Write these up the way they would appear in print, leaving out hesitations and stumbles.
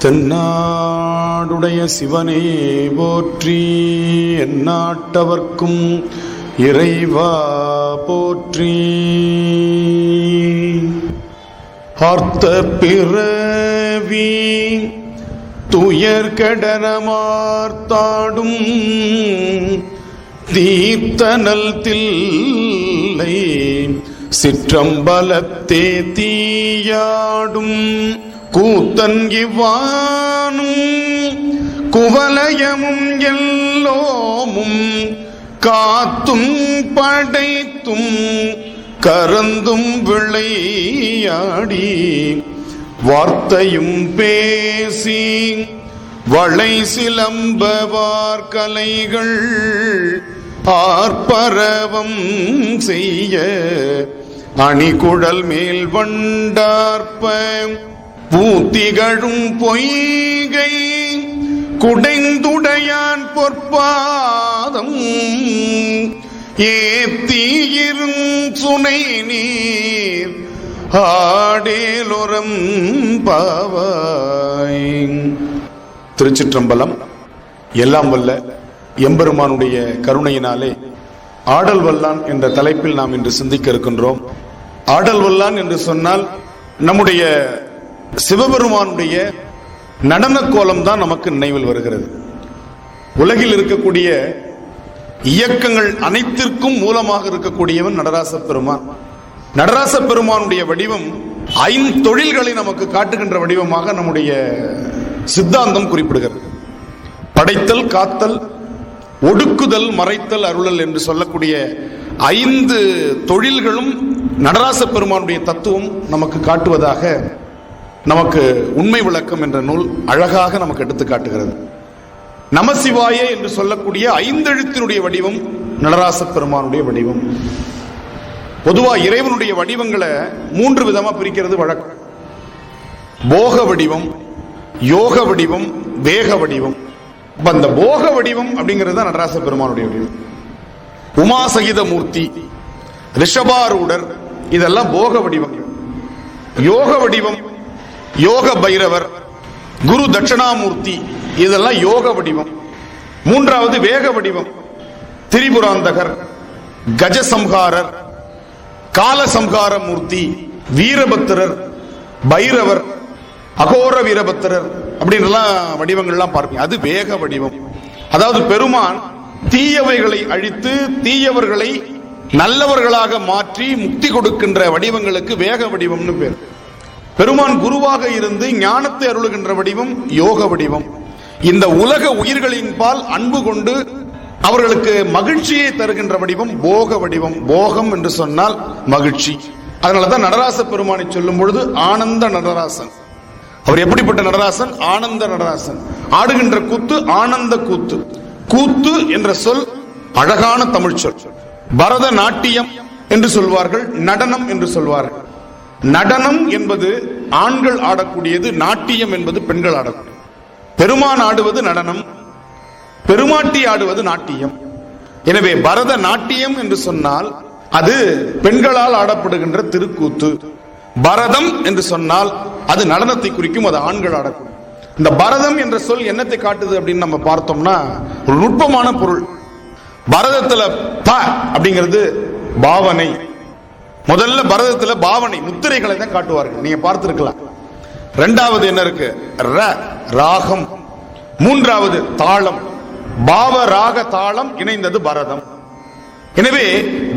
தென்னாடுடைய சிவனே போற்றி, எந்நாட்டவர்க்கும் இறைவா போற்றி. ஆர்த்த பிறவி துயர் கடனமார்த்தாடும் தீர்த்தனல் தில்லை சிற்றம்பலத்தே தீயாடும் கூத்தன் இவ்வானும் குவலயமும் எல்லோமும் காத்தும் படைத்தும் கரந்தும் விளையாடி வார்த்தையும் பேசி வளை சிலம்பவார் கலைகள் ஆர்ப்பரவம் செய்ய அணிகுழல் மேல் வண்டார்ப்ப பூத்திகழும் பொய்கை குடைந்துடையான் பொற்பாதம் ஏத்தியிரும் சுனை நீர் ஆடேலுரம் பாவாய். திருச்சிற்றம்பலம். எல்லாம் வல்ல எம்பெருமானுடைய கருணையினாலே ஆடல் வல்லான் என்ற தலைப்பில் நாம் இன்று சிந்திக்க இருக்கின்றோம். ஆடல் வல்லான் என்று சொன்னால் நம்முடைய சிவபெருமானுடைய நடன கோலம் தான் நமக்கு நினைவில் வருகிறது. உலகில் இருக்கக்கூடிய இயக்கங்கள் அனைத்திற்கும் மூலமாக இருக்கக்கூடியவன் நடராச பெருமான். நடராச பெருமானுடைய வடிவம் ஐந்தொழில்களை நமக்கு காட்டுகின்ற வடிவமாக நம்முடைய சித்தாந்தம் குறிப்பிடுகிறது. படைத்தல், காத்தல், ஒடுக்குதல், மறைத்தல், அருளல் என்று சொல்லக்கூடிய 5 தொழில்களும் நடராச பெருமானுடைய தத்துவம் நமக்கு காட்டுவதாக நமக்கு உண்மை விளக்கம் என்ற நூல் அழகாக நமக்கு எடுத்து காட்டுகிறது. நமசிவாய என்று சொல்லக்கூடிய 5 எழுத்தினுடைய வடிவம் நடராச பெருமானுடைய வடிவம். பொதுவா இறைவனுடைய வடிவங்களை 3 விதமா பிரிக்கிறது வழக்கம். போக வடிவம், யோக வடிவம், வேக வடிவம். அந்த போக வடிவம் அப்படிங்கிறது தான் நடராச பெருமானுடைய வடிவம். உமாசகித மூர்த்தி, ரிஷபாரூடர், இதெல்லாம் போக வடிவம். யோக வடிவம் யோக பைரவர், குரு தட்சணாமூர்த்தி, இதெல்லாம் யோக வடிவம். 3வது வேக வடிவம் திரிபுராந்தகர், கஜசம்ஹாரர், காலசம்ஹார மூர்த்தி, வீரபத்திரர், பைரவர், அகோர வீரபத்திரர் அப்படின்லாம் வடிவங்கள்லாம் பார்ப்பீங்க. அது வேக வடிவம். அதாவது பெருமான் தீயவைகளை அழித்து தீயவர்களை நல்லவர்களாக மாற்றி முக்தி கொடுக்கின்ற வடிவங்களுக்கு வேக வடிவம்னு பேர். பெருமான் குருவாக இருந்து ஞானத்தை அருளுகின்ற வடிவம் யோக வடிவம். இந்த உலக உயிர்களின் பால் அன்பு கொண்டு அவர்களுக்கு மகிழ்ச்சியை தருகின்ற வடிவம் போக வடிவம். போகம் என்று சொன்னால் மகிழ்ச்சி. அதனாலதான் நடராச பெருமானை சொல்லும் பொழுது ஆனந்த நடராசன். அவர் எப்படிப்பட்ட நடராசன்? ஆனந்த நடராசன். ஆடுகின்ற கூத்து ஆனந்த கூத்து. கூத்து என்ற சொல் அழகான தமிழ் சொல். பரத நாட்டியம் என்று சொல்வார்கள், நடனம் என்று சொல்வார்கள். நடனம் என்பது ஆண்கள் ஆடக்கூடியது, நாட்டியம் என்பது பெண்கள் ஆடக்கூடியது. பெருமான் ஆடுவது நடனம், பெருமாட்டி ஆடுவது நாட்டியம். எனவே பரத நாட்டியம் என்று சொன்னால் அது பெண்களால் ஆடப்படுகின்ற திருக்கூத்து. பரதம் என்று சொன்னால் அது நடனத்தை குறிக்கும், அது ஆண்கள் ஆடக்கூடிய. இந்த பரதம் என்ற சொல் என்னத்தை காட்டுது அப்படின்னு நம்ம பார்த்தோம்னா ஒரு நுட்பமான பொருள். பரதத்துல ப அப்படிங்கிறது பாவனை. முதல்ல பரதத்துல பாவனை முத்திரைகளை தான் காட்டுவார்கள், நீங்க பார்த்திருக்கலாம். 2வது என்ன இருக்கு? ராகம். 3வது தாளம். பாவ ராக தாளம் இணைந்தது பரதம். எனவே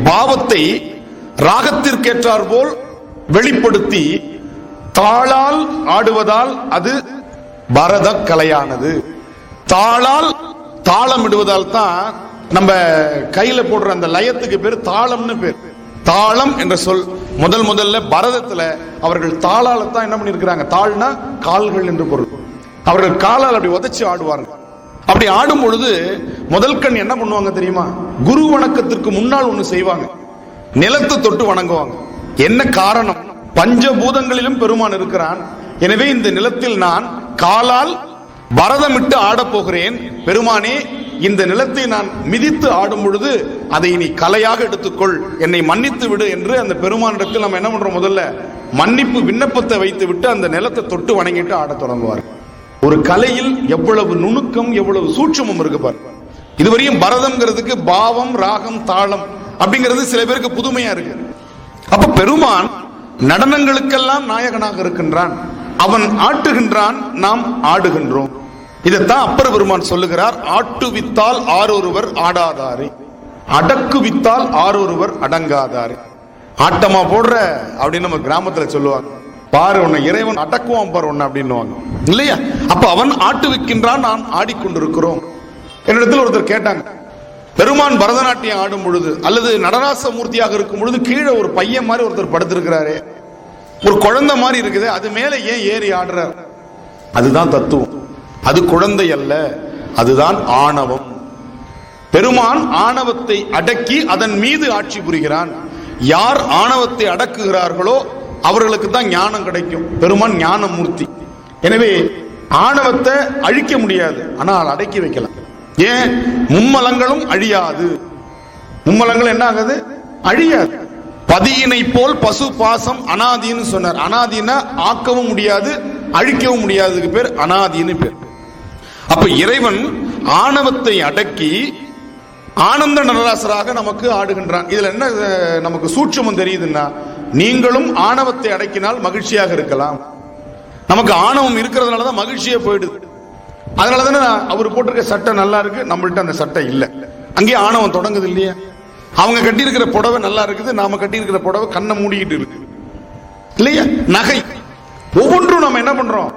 பாவத்தை ராகத்திற்கேற்றார் போல் வெளிப்படுத்தி தாளால் ஆடுவதால் அது பரத கலையானது. தாளால் தாளம் இடுவதால் தான் நம்ம கையில போடுற அந்த லயத்துக்கு பேர் தாளம்னு பேர். தாளம் என்ற சொல் முதல்ல பரதத்துல அவர்கள் தாளால என்ன பண்ணிருக்கிறாங்க? தாள்னா கால்கள் என்று பொருள். அவர்கள் காலால் அப்படி உதைச்சு ஆடுவார்கள். அப்படி ஆடும் பொழுது முதல் கண் என்ன பண்ணுவாங்க தெரியுமா? குரு வணக்கத்திற்கு முன்னால் ஒண்ணு செய்வாங்க, நிலத்தை தொட்டு வணங்குவாங்க. என்ன காரணம்? பஞ்சபூதங்களிலும் பெருமான் இருக்கிறான். எனவே இந்த நிலத்தில் நான் காலால் பரதமிட்டு ஆடப் போகிறேன். பெருமானே, இந்த நிலத்தை நான் மிதித்து ஆடும் பொழுது அதை நீ கலையாக எடுத்துக்கொள், என்னை மன்னித்து விடு என்று அந்த பெருமானிடத்தில் நம்ம என்ன பண்றோம்? முதல்ல மன்னிப்பு விண்ணப்பத்தை வைத்து விட்டு அந்த நிலத்தை தொட்டு வணங்கிட்டு ஆட தொடங்குவார். ஒரு கலையில் எவ்வளவு நுணுக்கம், எவ்வளவு சூட்சமம் இருக்கு பாரு. இதுவரையும் பரதம்ங்கிறதுக்கு பாவம், ராகம், தாளம் அப்படிங்கிறது சில பேருக்கு புதுமையா இருக்கு. அப்ப பெருமான் நடனங்களுக்கெல்லாம் நாயகனாக இருக்கின்றான். அவன் ஆட்டுகின்றான், நாம் ஆடுகின்றோம். இதைத்தான் அப்பர் பெருமான் சொல்லுகிறார், ஆட்டுவித்தால் ஆரொருவர் ஆடாதாரே, அடக்குவித்தால் ஆரொருவர் அடங்காதாரே. ஆட்டமா போடுற அப்படின்னு நம்ம கிராமத்துல சொல்லுவாங்க. பாரு உன்னை இறைவன் அடக்குவான் பாரு உன்னை அப்படின்னுவாங்க இல்லையா? அப்ப அவன் ஆட்டுவிக்கின்றான், நாம் ஆடிக்கொண்டிருக்கிறோம். என்னிடத்தில் ஒருத்தர் கேட்டாங்க, பெருமான் பரதநாட்டியம் ஆடும் பொழுது அல்லது நடராச மூர்த்தியாக இருக்கும் பொழுது கீழே ஒரு பையன் மாதிரி ஒருத்தர் படுத்திருக்கிறாரு, ஒரு குழந்தை மாதிரி இருக்குது, அது மேல ஏன் ஏறி ஆடுறார்? அதுதான் தத்துவம். அது குழந்தை அல்ல, அதுதான் ஆணவம். பெருமான் ஆணவத்தை அடக்கி அதன் மீது ஆட்சி புரிகிறான். யார் ஆணவத்தை அடக்குகிறார்களோ அவர்களுக்கு தான் ஞானம் கிடைக்கும். பெருமான் ஞான மூர்த்தி. எனவே ஆணவத்தை அழிக்க முடியாது, ஆனால் அடக்கி வைக்கலாம். ஏன்? மும்மலங்களும் அழியாது. மும்மலங்கள் என்ன ஆகுது? அழியாது. பதியினை போல் பசு பாசம் அனாதின்னு சொன்னார். அனாதினா ஆக்கவும் முடியாது, அழிக்கவும் முடியாதுக்கு பேர் அனாதின்னு பேர். அப்ப இறைவன் ஆணவத்தை அடக்கி ஆனந்த நடராசராக நமக்கு ஆடுகின்றான். இதுல என்ன நமக்கு சூட்சமம் தெரியுதுன்னா, நீங்களும் ஆணவத்தை அடக்கினால் மகிழ்ச்சியாக இருக்கலாம். நமக்கு ஆணவம் இருக்கிறதுனாலதான் மகிழ்ச்சியே போயிடுது. அதனாலதானே அவர் போட்டிருக்க சட்டை நல்லா இருக்கு, நம்மள்ட்ட அந்த சட்டை இல்லை. அங்கேயே ஆணவம் தொடங்குது இல்லையா? அவங்க கட்டி இருக்கிற புடவை நல்லா இருக்குது, நாம கட்டி இருக்கிற புடவை கண்ணை மூடிக்கிட்டு இருக்கு இல்லையா? நகை ஒவ்வொன்றும் நம்ம என்ன பண்றோம்?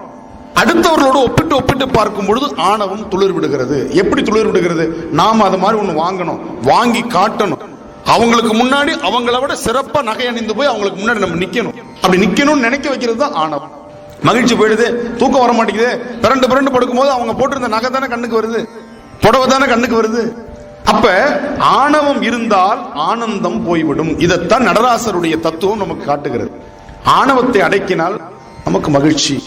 அடுத்தவர்களோடு ஒப்பிட்டு ஒப்பிட்டு பார்க்கும் பொழுது ஆணவம் துளிர் விடுகிறது. எப்படி துளிர் விடுகிறது? நாம அது மாதிரி ஒண்ணு வாங்கணும், வாங்கி காட்டணும். அவங்களுக்கு முன்னாடி அவங்கள விட சிறப்பா நகை அணிந்து போய் அவங்களுக்கு முன்னாடி நம்ம நிக்கணும். அப்படி நிக்கணும்னு நினைக்க வைக்கிறது தான் ஆணவம். மகிழ்ச்சி போயிடுது, தூக்கம் வர மாட்டேங்குது, பிறண்டு பிறண்டு படுக்கும் போது அவங்க போட்டிருந்த நகை தானே கண்ணுக்கு வருது, புடவை தானே கண்ணுக்கு வருது. அப்ப ஆணவம் இருந்தால் ஆனந்தம் போய்விடும். இதைத்தான் நடராசருடைய தத்துவம் நமக்கு காட்டுகிறது. ஆணவத்தை அடக்கினால் நமக்கு மகிழ்ச்சி.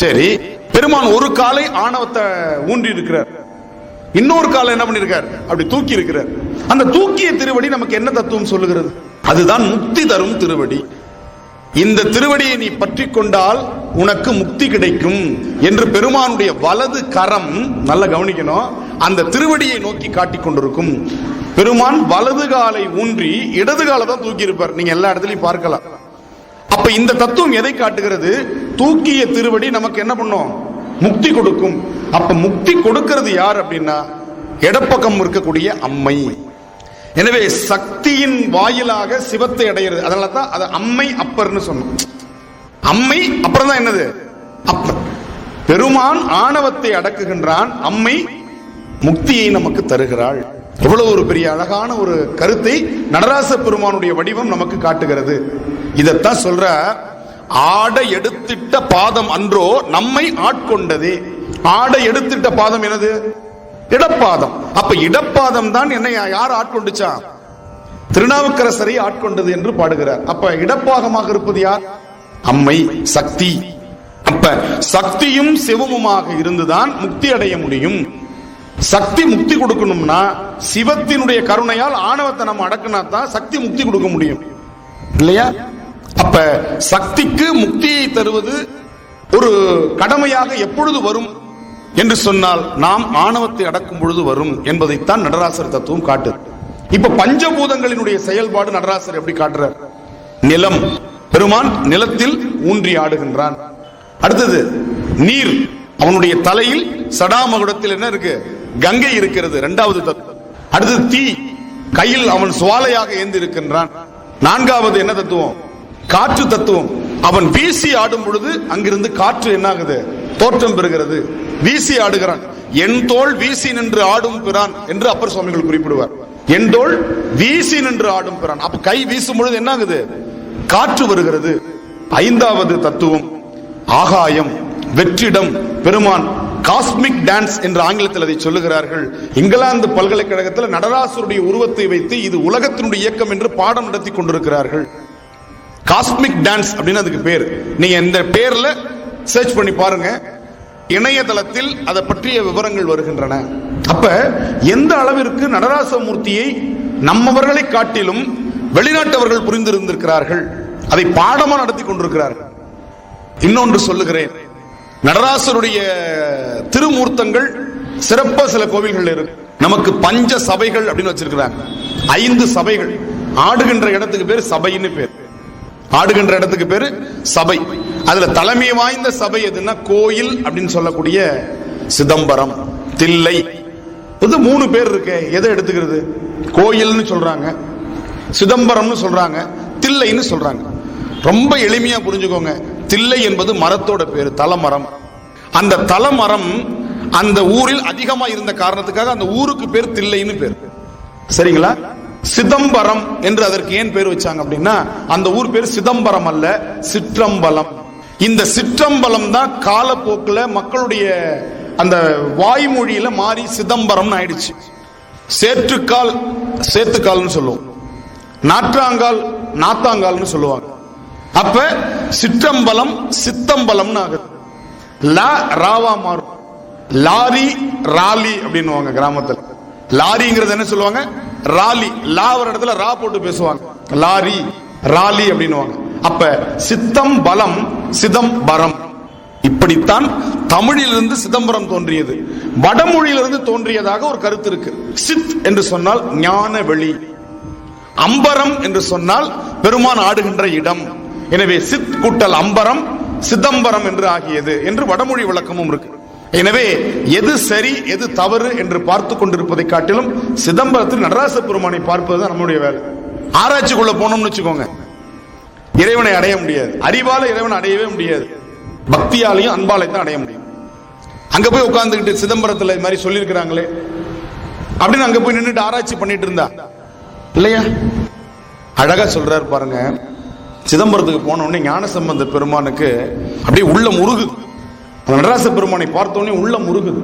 சரி, பெருமான் ஒரு காலை ஆணவத்தை ஊன்றி இருக்கிறார், இன்னொரு காலை என்ன பண்ணிருக்கார்? அப்படி தூக்கி இருக்கிறார். அந்த தூக்கிய திருவடி நமக்கு என்ன தத்துவம் சொல்லுகிறது? அதுதான் முக்தி தரும் திருவடி. இந்த திருவடியை நீ பற்றி கொண்டால் உனக்கு முக்தி கிடைக்கும் என்று பெருமானுடைய வலது கரம், நல்ல கவனிக்கணும், அந்த திருவடியை நோக்கி காட்டிக் கொண்டிருக்கும். பெருமான் வலது காலை ஊன்றி இடது காலை தான் தூக்கி இருப்பார். நீங்க எல்லா இடத்துலயும் பார்க்கலாம். அப்ப இந்த தத்துவம் எதை காட்டுகிறது? தூக்கிய திருவடி நமக்கு என்ன பண்ணும்? முக்தி கொடுக்கும். அப்ப முக்தி கொடுக்கிறது யார் அப்படின்னா இடப்பக்கம் இருக்கக்கூடிய அம்மை. எனவே சக்தியின் வாயிலாக சிவத்தை அடைகிறது. அதனால தான் அது அம்மை அப்பர்னு சொன்னோம். அம்மை அப்புறம் தான் என்னது? அப்பர். பெருமான் ஆணவத்தை அடக்குகின்றான், அம்மை முக்தியை நமக்கு தருகிறாள். எவ்வளவு ஒரு பெரிய அழகான ஒரு கருத்தை நடராச பெருமானுடைய வடிவம் நமக்கு காட்டுகிறது. இதத்தான் சொல்ற, ஆடை எடுத்திட்ட பாதம் அன்றோ நம்மை ஆட்கொண்டதே. ஆடை எடுத்திட்ட பாதம் என்னது? இடப்பாதம். அப்ப இடப்பாதம் தான் என்னை யார் ஆட்கொண்டுச்சா? திருநாவுக்கரசரை ஆட்கொண்டது என்று பாடுகிறார். அப்ப இடப்பாகமாக இருப்பது யார்? அம்மை, சக்தி. அப்ப சக்தியும் சிவமுமாக இருந்துதான் முக்தி அடைய முடியும். சக்தி முக்தி கொடுக்கணும்னா சிவத்தினுடைய கருணையால் ஆணவத்தை நம்ம அடக்கினா தான் சக்தி முக்தி கொடுக்க முடியும் இல்லையா? அப்ப சக்திக்கு முக்தியை தருவது ஒரு கடமையாக எப்பொழுது வரும் என்று சொன்னால் நாம் ஆணவத்தை அடக்கும் பொழுது வரும் என்பதைத்தான் நடராசர் தத்துவம் காட்டுது. இப்ப பஞ்சபூதங்களினுடைய செயல்பாடு நடராசர் எப்படி காட்டுறார்? நிலம், பெருமான் நிலத்தில் ஊன்றி ஆடுகின்றான். அடுத்தது நீர், அவனுடைய தலையில் சடாமகுடத்தில் என்ன இருக்கு? கங்கை இருக்கிறது, இரண்டாவது தத்துவம். அடுத்தது தீ, கையில் அவன் சுவாலையாக ஏந்தி இருக்கின்றான். நான்காவது என்ன தத்துவம்? காற்று தத்துவம். அவன் வீசி ஆடும் பொழுது அங்கிருந்து காற்று என்ன ஆகுது? தோற்றம் பெறுகிறது, வீசி ஆடுகிறான். என் தோள் வீசி நின்று ஆடும் பிரான் என்று அப்பர் சுவாமிகள் குறிப்பிடுவார். என் தோள் வீசி நின்று ஆடும் பிரான். அப்ப கை வீசும் பொழுது என்ன ஆகுது? காற்று வருகிறது. ஐந்தாவது தத்துவம் ஆகாயம், வெற்றிடம். பெருமான் காஸ்மிக் டான்ஸ் என்று ஆங்கிலத்தில் அதை சொல்லுகிறார்கள். இங்கிலாந்து பல்கலைக்கழகத்தில் நடராசருடைய உருவத்தை வைத்து இது உலகத்தினுடைய இயக்கம் என்று பாடம் நடத்தி கொண்டிருக்கிறார்கள். காஸ்மிக் டான்ஸ் அப்படின்னு அதுக்கு பேர். நீங்க இந்த பேர்ல சர்ச் பண்ணி பாருங்க, இணையதளத்தில் அதை பற்றிய விவரங்கள் வருகின்றன. அப்ப எந்த அளவிற்கு நடராசமூர்த்தியை நம்மவர்களை காட்டிலும் வெளிநாட்டவர்கள் புரிந்திருந்திருக்கிறார்கள், அதை பாடமா நடத்தி கொண்டிருக்கிறார்கள். இன்னொன்று சொல்லுகிறேன், நடராசருடைய திருமூர்த்தங்கள் சிறப்பா சில கோவில்கள் இருக்கு. நமக்கு பஞ்ச சபைகள் அப்படின்னு வச்சிருக்கிறாங்க. 5 சபைகள். ஆடுகின்ற இடத்துக்கு பேரு சபைன்னு பேர். ஆடுகின்ற இடத்துக்கு பேரு சபை. அதுல தலைமை வாய்ந்த சபை எதுன்னா கோயில் அப்படின்னு சொல்லக்கூடிய சிதம்பரம், தில்லை. இது 3 பேர் இருக்கு. எதை எடுத்துக்கிறது? கோயில்னு சொல்றாங்க, சிதம்பரம்னு சொல்றாங்க, தில்லைன்னு சொல்றாங்க. ரொம்ப எளிமையா புரிஞ்சுக்கோங்க. தில்லை என்பது மரத்தோட பேரு, தலமரம். அந்த தலமரம் அந்த ஊரில் அதிகமா இருந்த காரணத்துக்காக அந்த ஊருக்கு பேர் தில்லைன்னு பேர். சரிங்களா? சிதம்பரம் என்று அதற்கு ஏன் பேர் வச்சாங்க அப்படின்னா, அந்த ஊர் பேர் சிதம்பரம் அல்ல, சிற்றம்பலம். இந்த சிற்றம்பலம் தான் காலப்போக்கில் மக்களுடைய அந்த வாய்மொழியில மாறி சிதம்பரம் ஆயிடுச்சு. சேற்றுக்கால் சேத்துக்கால்னு சொல்லுவோம், நாற்றாங்கால் நாத்தாங்கால்னு சொல்லுவாங்க. அப்ப சிற்றம்பலம் சித்தம்பலம்னு ஆகுது. லா ராவா மாறும். லாரி ராலி அப்படின்னு கிராமத்தில். லாரிங்கிறது என்ன சொல்லுவாங்க? ராலி. லா ஒரு இடத்துல ரா போட்டு பேசுவாங்க. லாரி ராலி அப்படின்னு. அப்ப சித்தம் பலம் சிதம்பரம். இப்படித்தான் தமிழிலிருந்து சிதம்பரம் தோன்றியது. வடமொழியிலிருந்து தோன்றியதாக ஒரு கருத்து இருக்கு. சித் என்று சொன்னால் ஞான வெளி, அம்பரம் என்று சொன்னால் பெருமான் ஆடுகின்ற இடம். எனவே சித் கூட்டல் அம்பரம் சிதம்பரம் என்று ஆகியது என்று வடமொழி விளக்கமும் இருக்கு. எனவே எது சரி எது தவறு என்று பார்த்து கொண்டிருப்பதை காட்டிலும் சிதம்பரத்தில் நடராச பெருமானை பார்ப்பதுதான் நம்முடைய வேலை. ஆராய்ச்சிக்குள்ள போனோம்னு வச்சுக்கோங்க, இறைவனை அடைய முடியாது. அறிவால இறைவனை அடையவே முடியாது. பக்தியாலையும் அன்பாலையும் தான் அடைய முடியும். அங்க போய் உட்கார்ந்துக்கிட்டு சிதம்பரத்தில் இது மாதிரி சொல்லியிருக்கிறாங்களே அப்படின்னு அங்க போய் நின்றுட்டு ஆராய்ச்சி பண்ணிட்டு இருந்தா இல்லையா? அழகா சொல்றாரு பாருங்க. சிதம்பரத்துக்கு போன உடனே ஞானசம்பந்த பெருமானுக்கு அப்படியே உள்ள முருகுது. நடராச பெருமானை பார்த்தோடனே உள்ள முருகுது.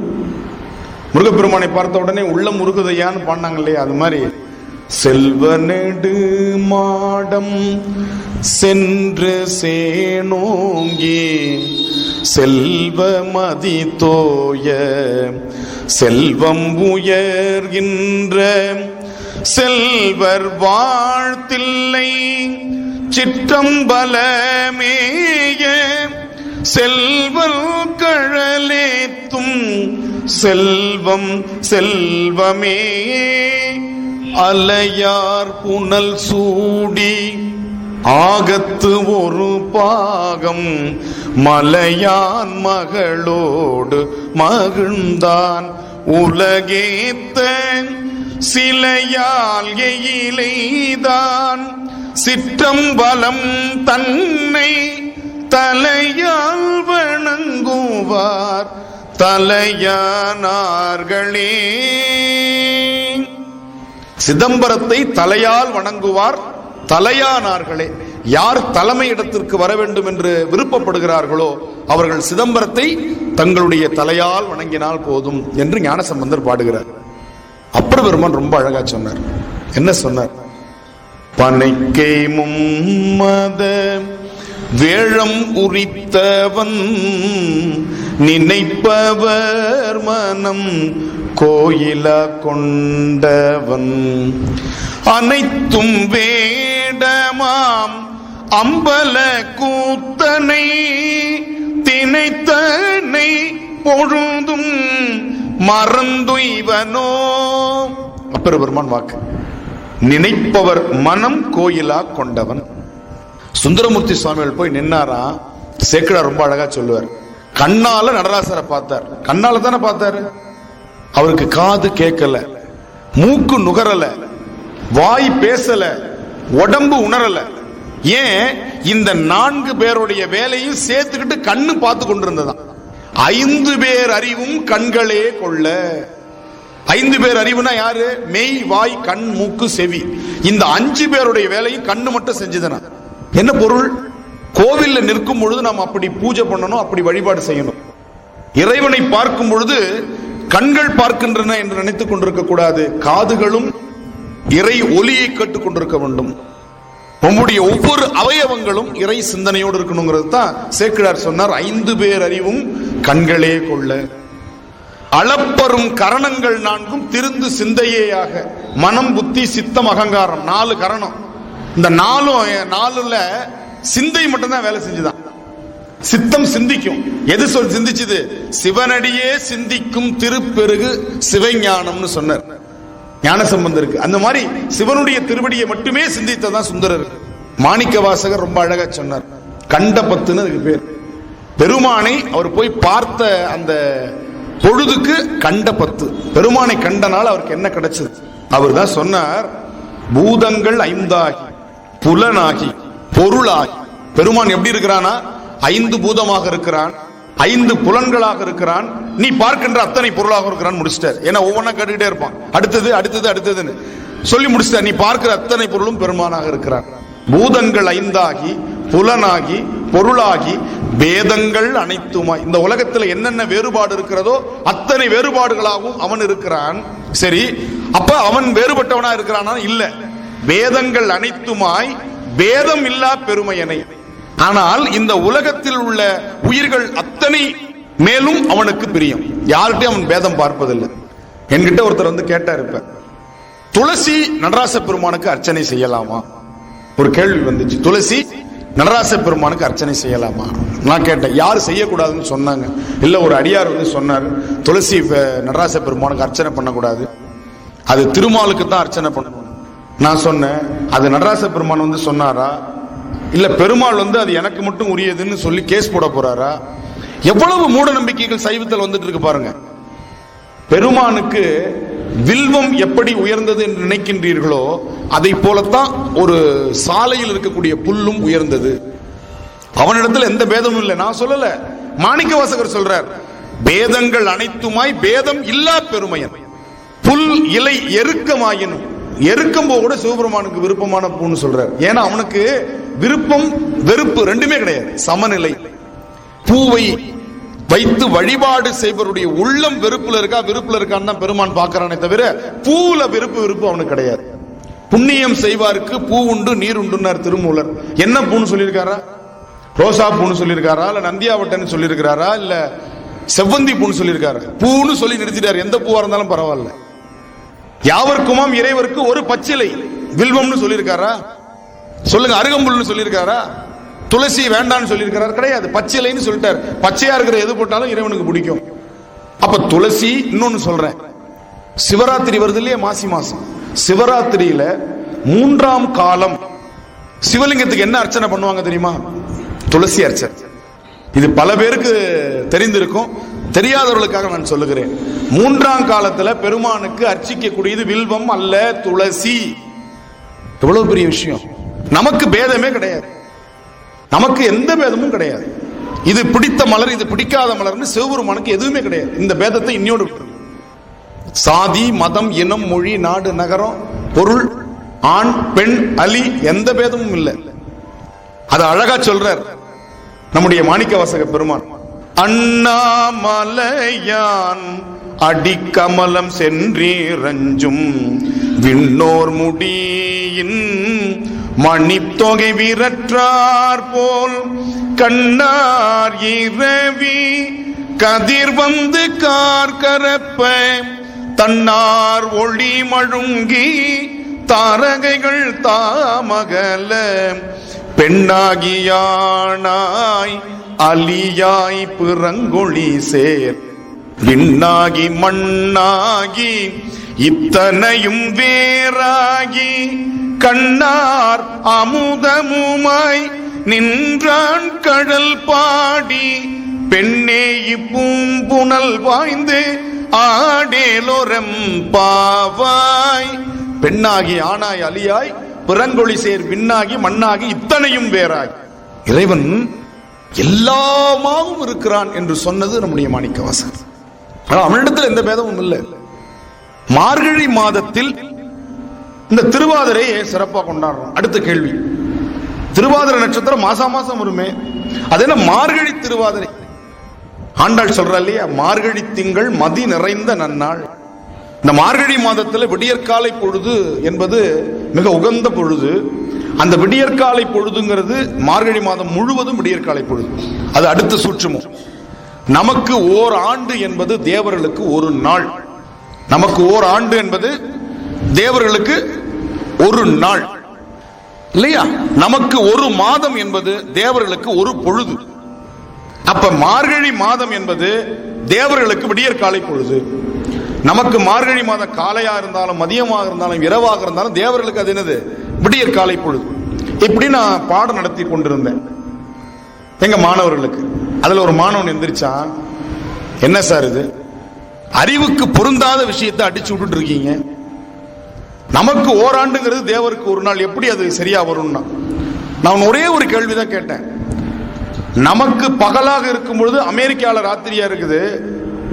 முருகப்பெருமானை பார்த்த உடனே உள்ள முருகுதையான்னு பாடினாங்க இல்லையா? அது மாதிரி செல்வ நெடு மாடம் சென்று சேனோங்கி செல்வ மதி தோய செல்வம் உயர்கின்ற செல்வர் வாழ்த்தில்லை சிற்றம்பலமேய செல்வல் கழலேத்தும் செல்வம் செல்வமே அலையார் புனல் சூடி ஆகத்து ஒரு பாகம் மலையான் மகளோடு மகிழ்ந்தான் உலகேத்த சிலையால் எயிலைதான் சிற்றம்பலம் தன்னை தலையால் வணங்குவார் தலையானார்களே. சிதம்பரத்தை தலையால் வணங்குவார் தலையானார்களே. யார் தலைமை இடத்திற்கு வர வேண்டும் என்று விருப்பப்படுகிறார்களோ அவர்கள் சிதம்பரத்தை தங்களுடைய தலையால் வணங்கினால் போதும் என்று ஞானசம்பந்தர் பாடுகிறார். அப்பர் பெருமான் ரொம்ப அழகா சொன்னார். என்ன சொன்னார்? பனைக்கை மும்மத வேழம் உரித்தவன் நினைப்பவர் மனம் கோயிலா கொண்டவன் அனைத்தும் வேடமாம் அம்பல கூத்தனை திணைத்தனை பொழுதும் மறந்துய்வனோ. அப்பர் பெருமான் வாக்கு. நினைப்பவர் மனம் கோயிலா கொண்டவன். சுந்தரமூர்த்தி சுவாமிகள் போய் நின்னாரா. சேக்கிழார் ரொம்ப அழகா சொல்லுவார். கண்ணால நடராசரை பார்த்தார். கண்ணால தானே பார்த்தாரு. அவருக்கு காது கேட்கல, மூக்கு நுகரல, வாய் பேசல, உடம்பு உணரல. ஏன்? இந்த 4 பேருடைய வேலையும் சேர்த்துக்கிட்டு கண்ணு பார்த்து கொண்டிருந்ததான். 5 பேர் அறிவும் கண்களே கொள்ள. 5 பேர் அறிவுனா யாரு? மெய், வாய், கண், மூக்கு, செவி. இந்த 5 பேருடைய வேலையும் கண்ணு மட்டும் செஞ்சதுனா என்ன பொருள்? கோவில்ல நிற்கும் பொழுது நாம் அப்படி பூஜை பண்ணணும், அப்படி வழிபாடு செய்யணும். இறைவனை பார்க்கும் பொழுது கண்கள் பார்க்கின்றன என்று நினைத்துக் கொண்டிருக்க கூடாது. காதுகளும் இறை ஒலியை கேட்டுக் கொண்டிருக்க வேண்டும். உங்களுடைய ஒவ்வொரு அவயவங்களும் இறை சிந்தனையோடு இருக்கணுங்கிறது தான் சேக்கிழார் சொன்னார். 5 பேர் அறிவும் கண்களே கொள்ள. அளப்பரும் கரணங்கள் 4 திருந்து சிந்தையேயாக. மனம், புத்தி, சித்தம், அகங்காரம். 4 கரணம். இந்த 4ல சிந்தை மட்டும்தான் வேலை செஞ்சுதான். சித்தம் சிந்திக்கும். எது சிந்திச்சது? சிவனடியே சிந்திக்கும் திருப்பெருகு சிவஞானம்னு சொன்னார் ஞானசம்பந்தருக்கு. அந்த மாதிரி சிவனுடைய திருவடியை மட்டுமே சிந்தித்ததான் சுந்தரர். மாணிக்க வாசகர் ரொம்ப அழகா சொன்னார், கண்டபத்துன்னு அதுக்கு பேர். பெருமானை அவர் போய் பார்த்த அந்த பொழுதுக்கு கண்டபத்து. பெருமானை கண்டனால் அவருக்கு என்ன கிடைச்சது? அவர் தான் சொன்னார், பூதங்கள் ஐந்தாகி புலனாகி பொருளாகி. பெருமான் எப்படி இருக்கிறானா? 5 பூதமாக இருக்கிறான், 5 புலன்களாக இருக்கிறான், நீ பார்க்கின்ற அத்தனை பொருளாக இருக்கிறான் முடிச்சிட்டார். ஏன்னா ஒவ்வொன்றா கேட்டுக்கிட்டே இருப்பான், அடுத்தது அடுத்தது அடுத்ததுன்னு சொல்லி முடிச்சிட்டார். நீ பார்க்கிற அத்தனை பொருளும் பெருமானாக இருக்கிறான். பூதங்கள் 5ஆகி புலனாகி பொருளாகி வேதங்கள் அனைத்துமாய். இந்த உலகத்தில் என்னென்ன வேறுபாடு இருக்கிறதோ அத்தனை வேறுபாடுகளாகவும் அவன் இருக்கிறான். சரி, அப்ப அவன் வேறுபட்டவனா இருக்கிறானா? இல்ல. வேதங்கள் அனைத்துமாய் வேதம் இல்லா பெருமையனை. ஆனால் இந்த உலகத்தில் உள்ள உயிர்கள் அத்தனை மேலும் அவனுக்கு பிரியம். யார்கிட்டையும் அவன் பேதம் பார்ப்பதில்லை. என்கிட்ட ஒருத்தர் வந்து கேட்டார், இப்ப துளசி நடராச பெருமானுக்கு அர்ச்சனை செய்யலாமா? ஒரு கேள்வி வந்துச்சு, துளசி நடராச பெருமானுக்கு அர்ச்சனை செய்யலாமா? நான் கேட்டேன், யாரு செய்யக்கூடாதுன்னு சொன்னாங்க? இல்ல, ஒரு அடியார் வந்து சொன்னார், துளசி நடராச பெருமானுக்கு அர்ச்சனை பண்ணக்கூடாது, அது திருமாலுக்கு தான் அர்ச்சனை பண்ணணும். நான் சொன்னேன், அது நடராச பெருமான் வந்து சொன்னாரா, இல்ல பெருமாள் வந்து அது எனக்கு மட்டும் உரியதுன்னு சொல்லி கேஸ் போட போறாரா? எவ்வளவு மூட நம்பிக்கைகள் சைவத்தில் வந்துட்டு இருக்கு பாருங்க. பெருமானுக்கு வில்வம் எப்படி உயர்ந்தது என்று நினைக்கின்றீர்களோ அதை போலத்தான் ஒரு சாலையில் இருக்கக்கூடிய புல்லும் உயர்ந்தது. அவனிடத்தில் எந்த பேதமும் இல்லை. நான் சொல்லல, மாணிக்க வாசகர் சொல்றார், பேதங்கள் அனைத்துமாய் பேதம் இல்லா பெருமையன். புல் இலை எருக்கமாயினும், எருக்கம் போக கூட சிவபெருமானுக்கு விருப்பமான பூன்னு சொல்றார். ஏன்னா அவனுக்கு விருப்பம் வெறுப்பு ரெண்டுமே கிடையாது, சமநிலை. பூவை வைத்து வழிபாடு செய்வருடைய உள்ளம் வெறுப்புல இருக்கா விருப்புல இருக்கான்னு தான் பெருமான் பார்க்கறானே தவிர பூல விருப்பு அவனுக்கு கிடையாது. புண்ணியம் செய்வாருக்கு பூ உண்டு நீர் உண்டுன்னார் திருமூலர். என்ன பூன்னு சொல்லியிருக்காரா? ரோசா பூன்னு சொல்லியிருக்காரா, இல்ல நந்தியாவட்டன்னு சொல்லியிருக்காரா, இல்ல செவ்வந்தி பூன்னு சொல்லியிருக்காரா? பூன்னு சொல்லி நிறுத்திட்டார். எந்த பூவா இருந்தாலும் பரவாயில்ல. யாவர்க்குமாம் இறைவருக்கு ஒரு பச்சிலை வில்வம்னு சொல்லியிருக்காரா? சொல்லுங்க. அருகம்புல்னு சொல்லியிருக்காரா? துளசி வேண்டான்னு சொல்லியிருக்கிறார்? கிடையாது. பச்சிலைன்னு சொல்லிட்டார். பச்சையா இருக்கிற எது போட்டாலும் இறைவனுக்கு பிடிக்கும். அப்ப துளசி. இன்னொன்னு சொல்றேன், சிவராத்திரி வருது இல்லையா, மாசி மாசம். சிவராத்திரியில 3ஆம் காலம் சிவலிங்கத்துக்கு என்ன அர்ச்சனை பண்ணுவாங்க தெரியுமா? துளசி அர்ச்சனை. இது பல பேருக்கு தெரிந்திருக்கும், தெரியாதவர்களுக்காக நான் சொல்லுகிறேன். 3ஆம் காலத்துல பெருமானுக்கு அர்ச்சிக்கக்கூடியது வில்வம் அல்ல, துளசி. எவ்வளவு பெரிய விஷயம். நமக்கு பேதமே கிடையாது, நமக்கு எந்த பேதமும் கிடையாது. இது பிடித்த மலர், இது பிடிக்காத மலர்னு சிவபெருமானுக்கு எதுவுமே கிடையாது. இந்த பேதத்தை இன்னோடு சாதி மதம் இனம் மொழி நாடு நகரம் பொருள் ஆண் பெண் அலி எந்த பேதமும் இல்லை. அது அழகா சொல்றார் நம்முடைய மாணிக்க வாசக பெருமான். அண்ணாமலையான் அடிக்கமலம் சென்றீரஞ்சும் விண்ணோர் முடியின் மணித்தொகை விரற்றார் போல் கண்ணார் இரவி கதிர் வந்து கார்கரப்ப தன்னார் ஒளி மழுங்கி தாரகைகள் தாமகல பெண்ணாகியானாய் அலியாய் பிறங்கொழி சேர் விண்ணாகி மண்ணாகி இத்தனையும் வேறாகி கண்ணார் அமுதமுமாய் நின்றான் கடல் பாடி பெண்ணே இப்பூம்புணல் வாய்ந்து ஆடேலோரம் பாவாய். பெண்ணாகி ஆனாய் அலியாய் பிறங்கொழி சேர் விண்ணாகி மண்ணாகி இத்தனையும் வேறாய். இறைவன் எல்லாமாவும் இருக்கிறான் என்று சொன்னது நம்முடைய மாணிக்க வாசகர். அவனிடத்தில் எந்த பேதமும் இல்லை. மார்கழி மாதத்தில் இந்த திருவாதிரையை சிறப்பாக கொண்டாடுறோம். அடுத்த கேள்வி, திருவாதிரை நட்சத்திரம் மாசம் வருமே, அது என்ன மார்கழி திருவாதிரை? ஆண்டாள் சொல்றா இல்லையா, மார்கழி திங்கள் மதி நிறைந்த நன்னாள். இந்த மார்கழி மாதத்தில் விடியற்காலை பொழுது என்பது மிக உகந்த பொழுது. அந்த விடியற்காலை பொழுதுங்கிறது மார்கழி மாதம் முழுவதும் விடியற்காலை பொழுது. அது அடுத்த சூட்சுமம். நமக்கு ஓர் ஆண்டு என்பது தேவர்களுக்கு ஒரு நாள். நமக்கு ஓர் ஆண்டு என்பது தேவர்களுக்கு ஒரு நாள் இல்லையா? நமக்கு ஒரு மாதம் என்பது தேவர்களுக்கு ஒரு பொழுது. அப்ப மார்கழி மாதம் என்பது தேவர்களுக்கு விடியற் காலை பொழுது. நமக்கு மார்கழி மாதம் காலையா இருந்தாலும் மதியமாக இருந்தாலும் இரவாக இருந்தாலும் தேவர்களுக்கு அது என்னது? விடியற் காலை பொழுது. இப்படி நான் பாடம் நடத்தி கொண்டிருந்தேன் எங்க மாணவர்களுக்கு. அதுல ஒரு மாணவன் எந்திரிச்சான், என்ன சார் இது, அறிவுக்கு பொருந்தாத விஷயத்தை அடிச்சு விட்டுட்டு இருக்கீங்க, நமக்கு ஓராண்டுங்கிறது தேவருக்கு ஒரு நாள், எப்படி அது சரியா வரும்னா? நான் ஒரே ஒரு கேள்விதான் கேட்டேன். நமக்கு பகலாக இருக்கும் பொழுது அமெரிக்கால ராத்திரியா இருக்குது,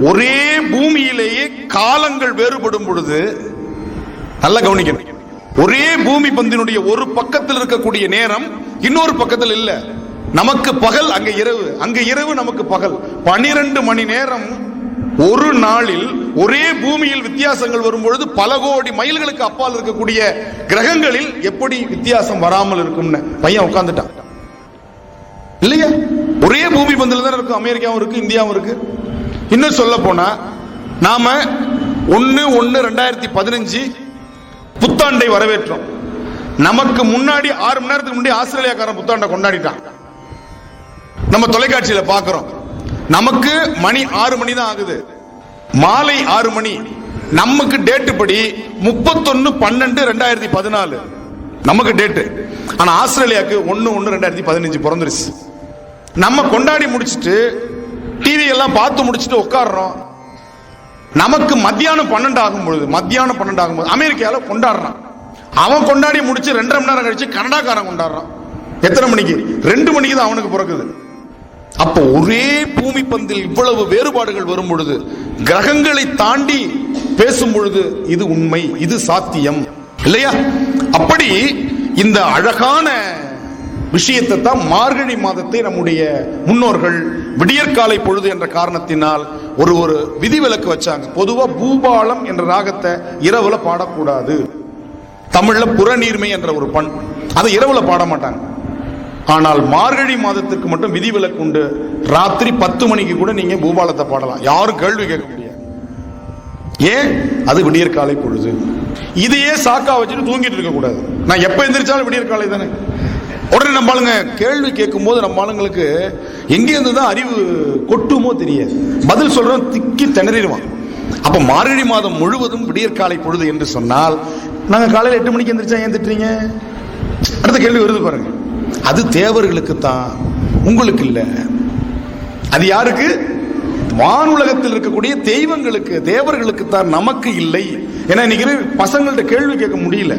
ஒரே பூமியிலேயே காலங்கள் வேறுபடும் பொழுது, நல்ல கவனிக்கணும், ஒரே பூமி பந்தினுடைய ஒரு பக்கத்தில் இருக்கக்கூடிய நேரம் இன்னொரு பக்கத்தில் இல்ல. நமக்கு பகல், அங்க இரவு, அங்க இரவு, நமக்கு பகல். 12 மணி நேரம் ஒரு நாளில் ஒரே பூமியில் வித்தியாசங்கள் வரும் பொழுது பல கோடி மைல்களுக்கு அப்பால் இருக்கக்கூடிய கிரகங்களில் எப்படி வித்தியாசம் வராமல் இருக்கும்னு பையன் உட்கார்ந்துட்டான். இல்லையா? ஒரே பூமி பந்தில் தான் இருக்கு, அமெரிக்காவும் இருக்கு, இந்தியாவும் இருக்கு. இன்னும் சொல்ல போனா நாம 1/1/2015 புத்தாண்டை வரவேற்றோம். நமக்கு முன்னாடி 6 மணி நேரத்துக்கு முன்னாடி ஆஸ்திரேலியாக்காரன் புத்தாண்டை கொண்டாடிட்டான். நம்ம தொலைக்காட்சியில பாக்குறோம். நமக்கு மணி 6 மணி தான் ஆகுது, மாலை 6 மணி. நமக்கு டேட்டு படி 31/12/2014 நமக்கு டேட்டு. ஆனா ஆஸ்திரேலியாவுக்கு 1/1/2015 பிறந்துருச்சு. நம்ம கொண்டாடி முடிச்சுட்டு டிவி எல்லாம் பார்த்து முடிச்சுட்டு உட்கார்றோம். நமக்கு மத்தியானம் 12 ஆகும்பொழுது அமெரிக்கால கொண்டாடுறான். அவன் கொண்டாடி முடிச்சு 2.5 மணி நேரம் கழிச்சு கனடாக்காரன் கொண்டாடுறான். எத்தனை மணிக்கு? 2 மணிக்கு தான் அவனுக்கு பிறகுது. அப்போ ஒரே பூமி பந்தில் இவ்வளவு வேறுபாடுகள் வரும் பொழுது, கிரகங்களை தாண்டி பேசும் பொழுது, இது உண்மை, இது சாத்தியம் இல்லையா? அப்படி இந்த அழகான விஷயத்தை தான் மார்கழி மாதத்தை நம்முடைய முன்னோர்கள் விடியற்காலை பொழுது என்ற காரணத்தினால் ஒரு விதிவிலக்கு வச்சாங்க. பொதுவா பூபாலம் என்ற ராகத்தை இரவுல பாடக்கூடாது. தமிழ்ல புறநீர்மை என்ற ஒரு பண், அதை இரவுல பாட மாட்டாங்க. ஆனால் மார்கழி மாதத்திற்கு மட்டும் விதிவிலக்கு உண்டு. ராத்திரி 10 மணிக்கு கூட நீங்க பூபாலத்தை பாடலாம், யாரும் கேள்வி கேட்க முடியாது. ஏன்? அது விடியற்காலை பொழுது. இதையே சாக்கா வச்சுட்டு தூங்கிட்டு இருக்க கூடாது. நான் எப்ப எந்திரிச்சாலும் விடியற்காலை தானே. உடனே நம்ம ஆளுங்க கேள்வி கேட்கும் போது நம்ம ஆளுங்களுக்கு எங்க இருந்துதான் அறிவு கொட்டுமோ தெரியாது, பதில் சொல்றோம் திக்கி திணறிடுவான். அப்ப மார்கழி மாதம் முழுவதும் விடியற்காலை பொழுது என்று சொன்னால், நாங்க காலையில் 8 மணிக்கு எந்திரிச்சா ஏன் திட்டுறீங்க? அடுத்த கேள்வி வருது பாருங்க. அது தேவர்களுக்கு தான், உங்களுக்கு இல்ல. அது யாருக்கு? வானுலகத்தில் இருக்கக்கூடிய தெய்வங்களுக்கு, தேவர்களுக்கு தான், நமக்கு இல்லை. ஏன்னா இன்னைக்கு பசங்கள்ட்ட கேள்வி கேட்க முடியல.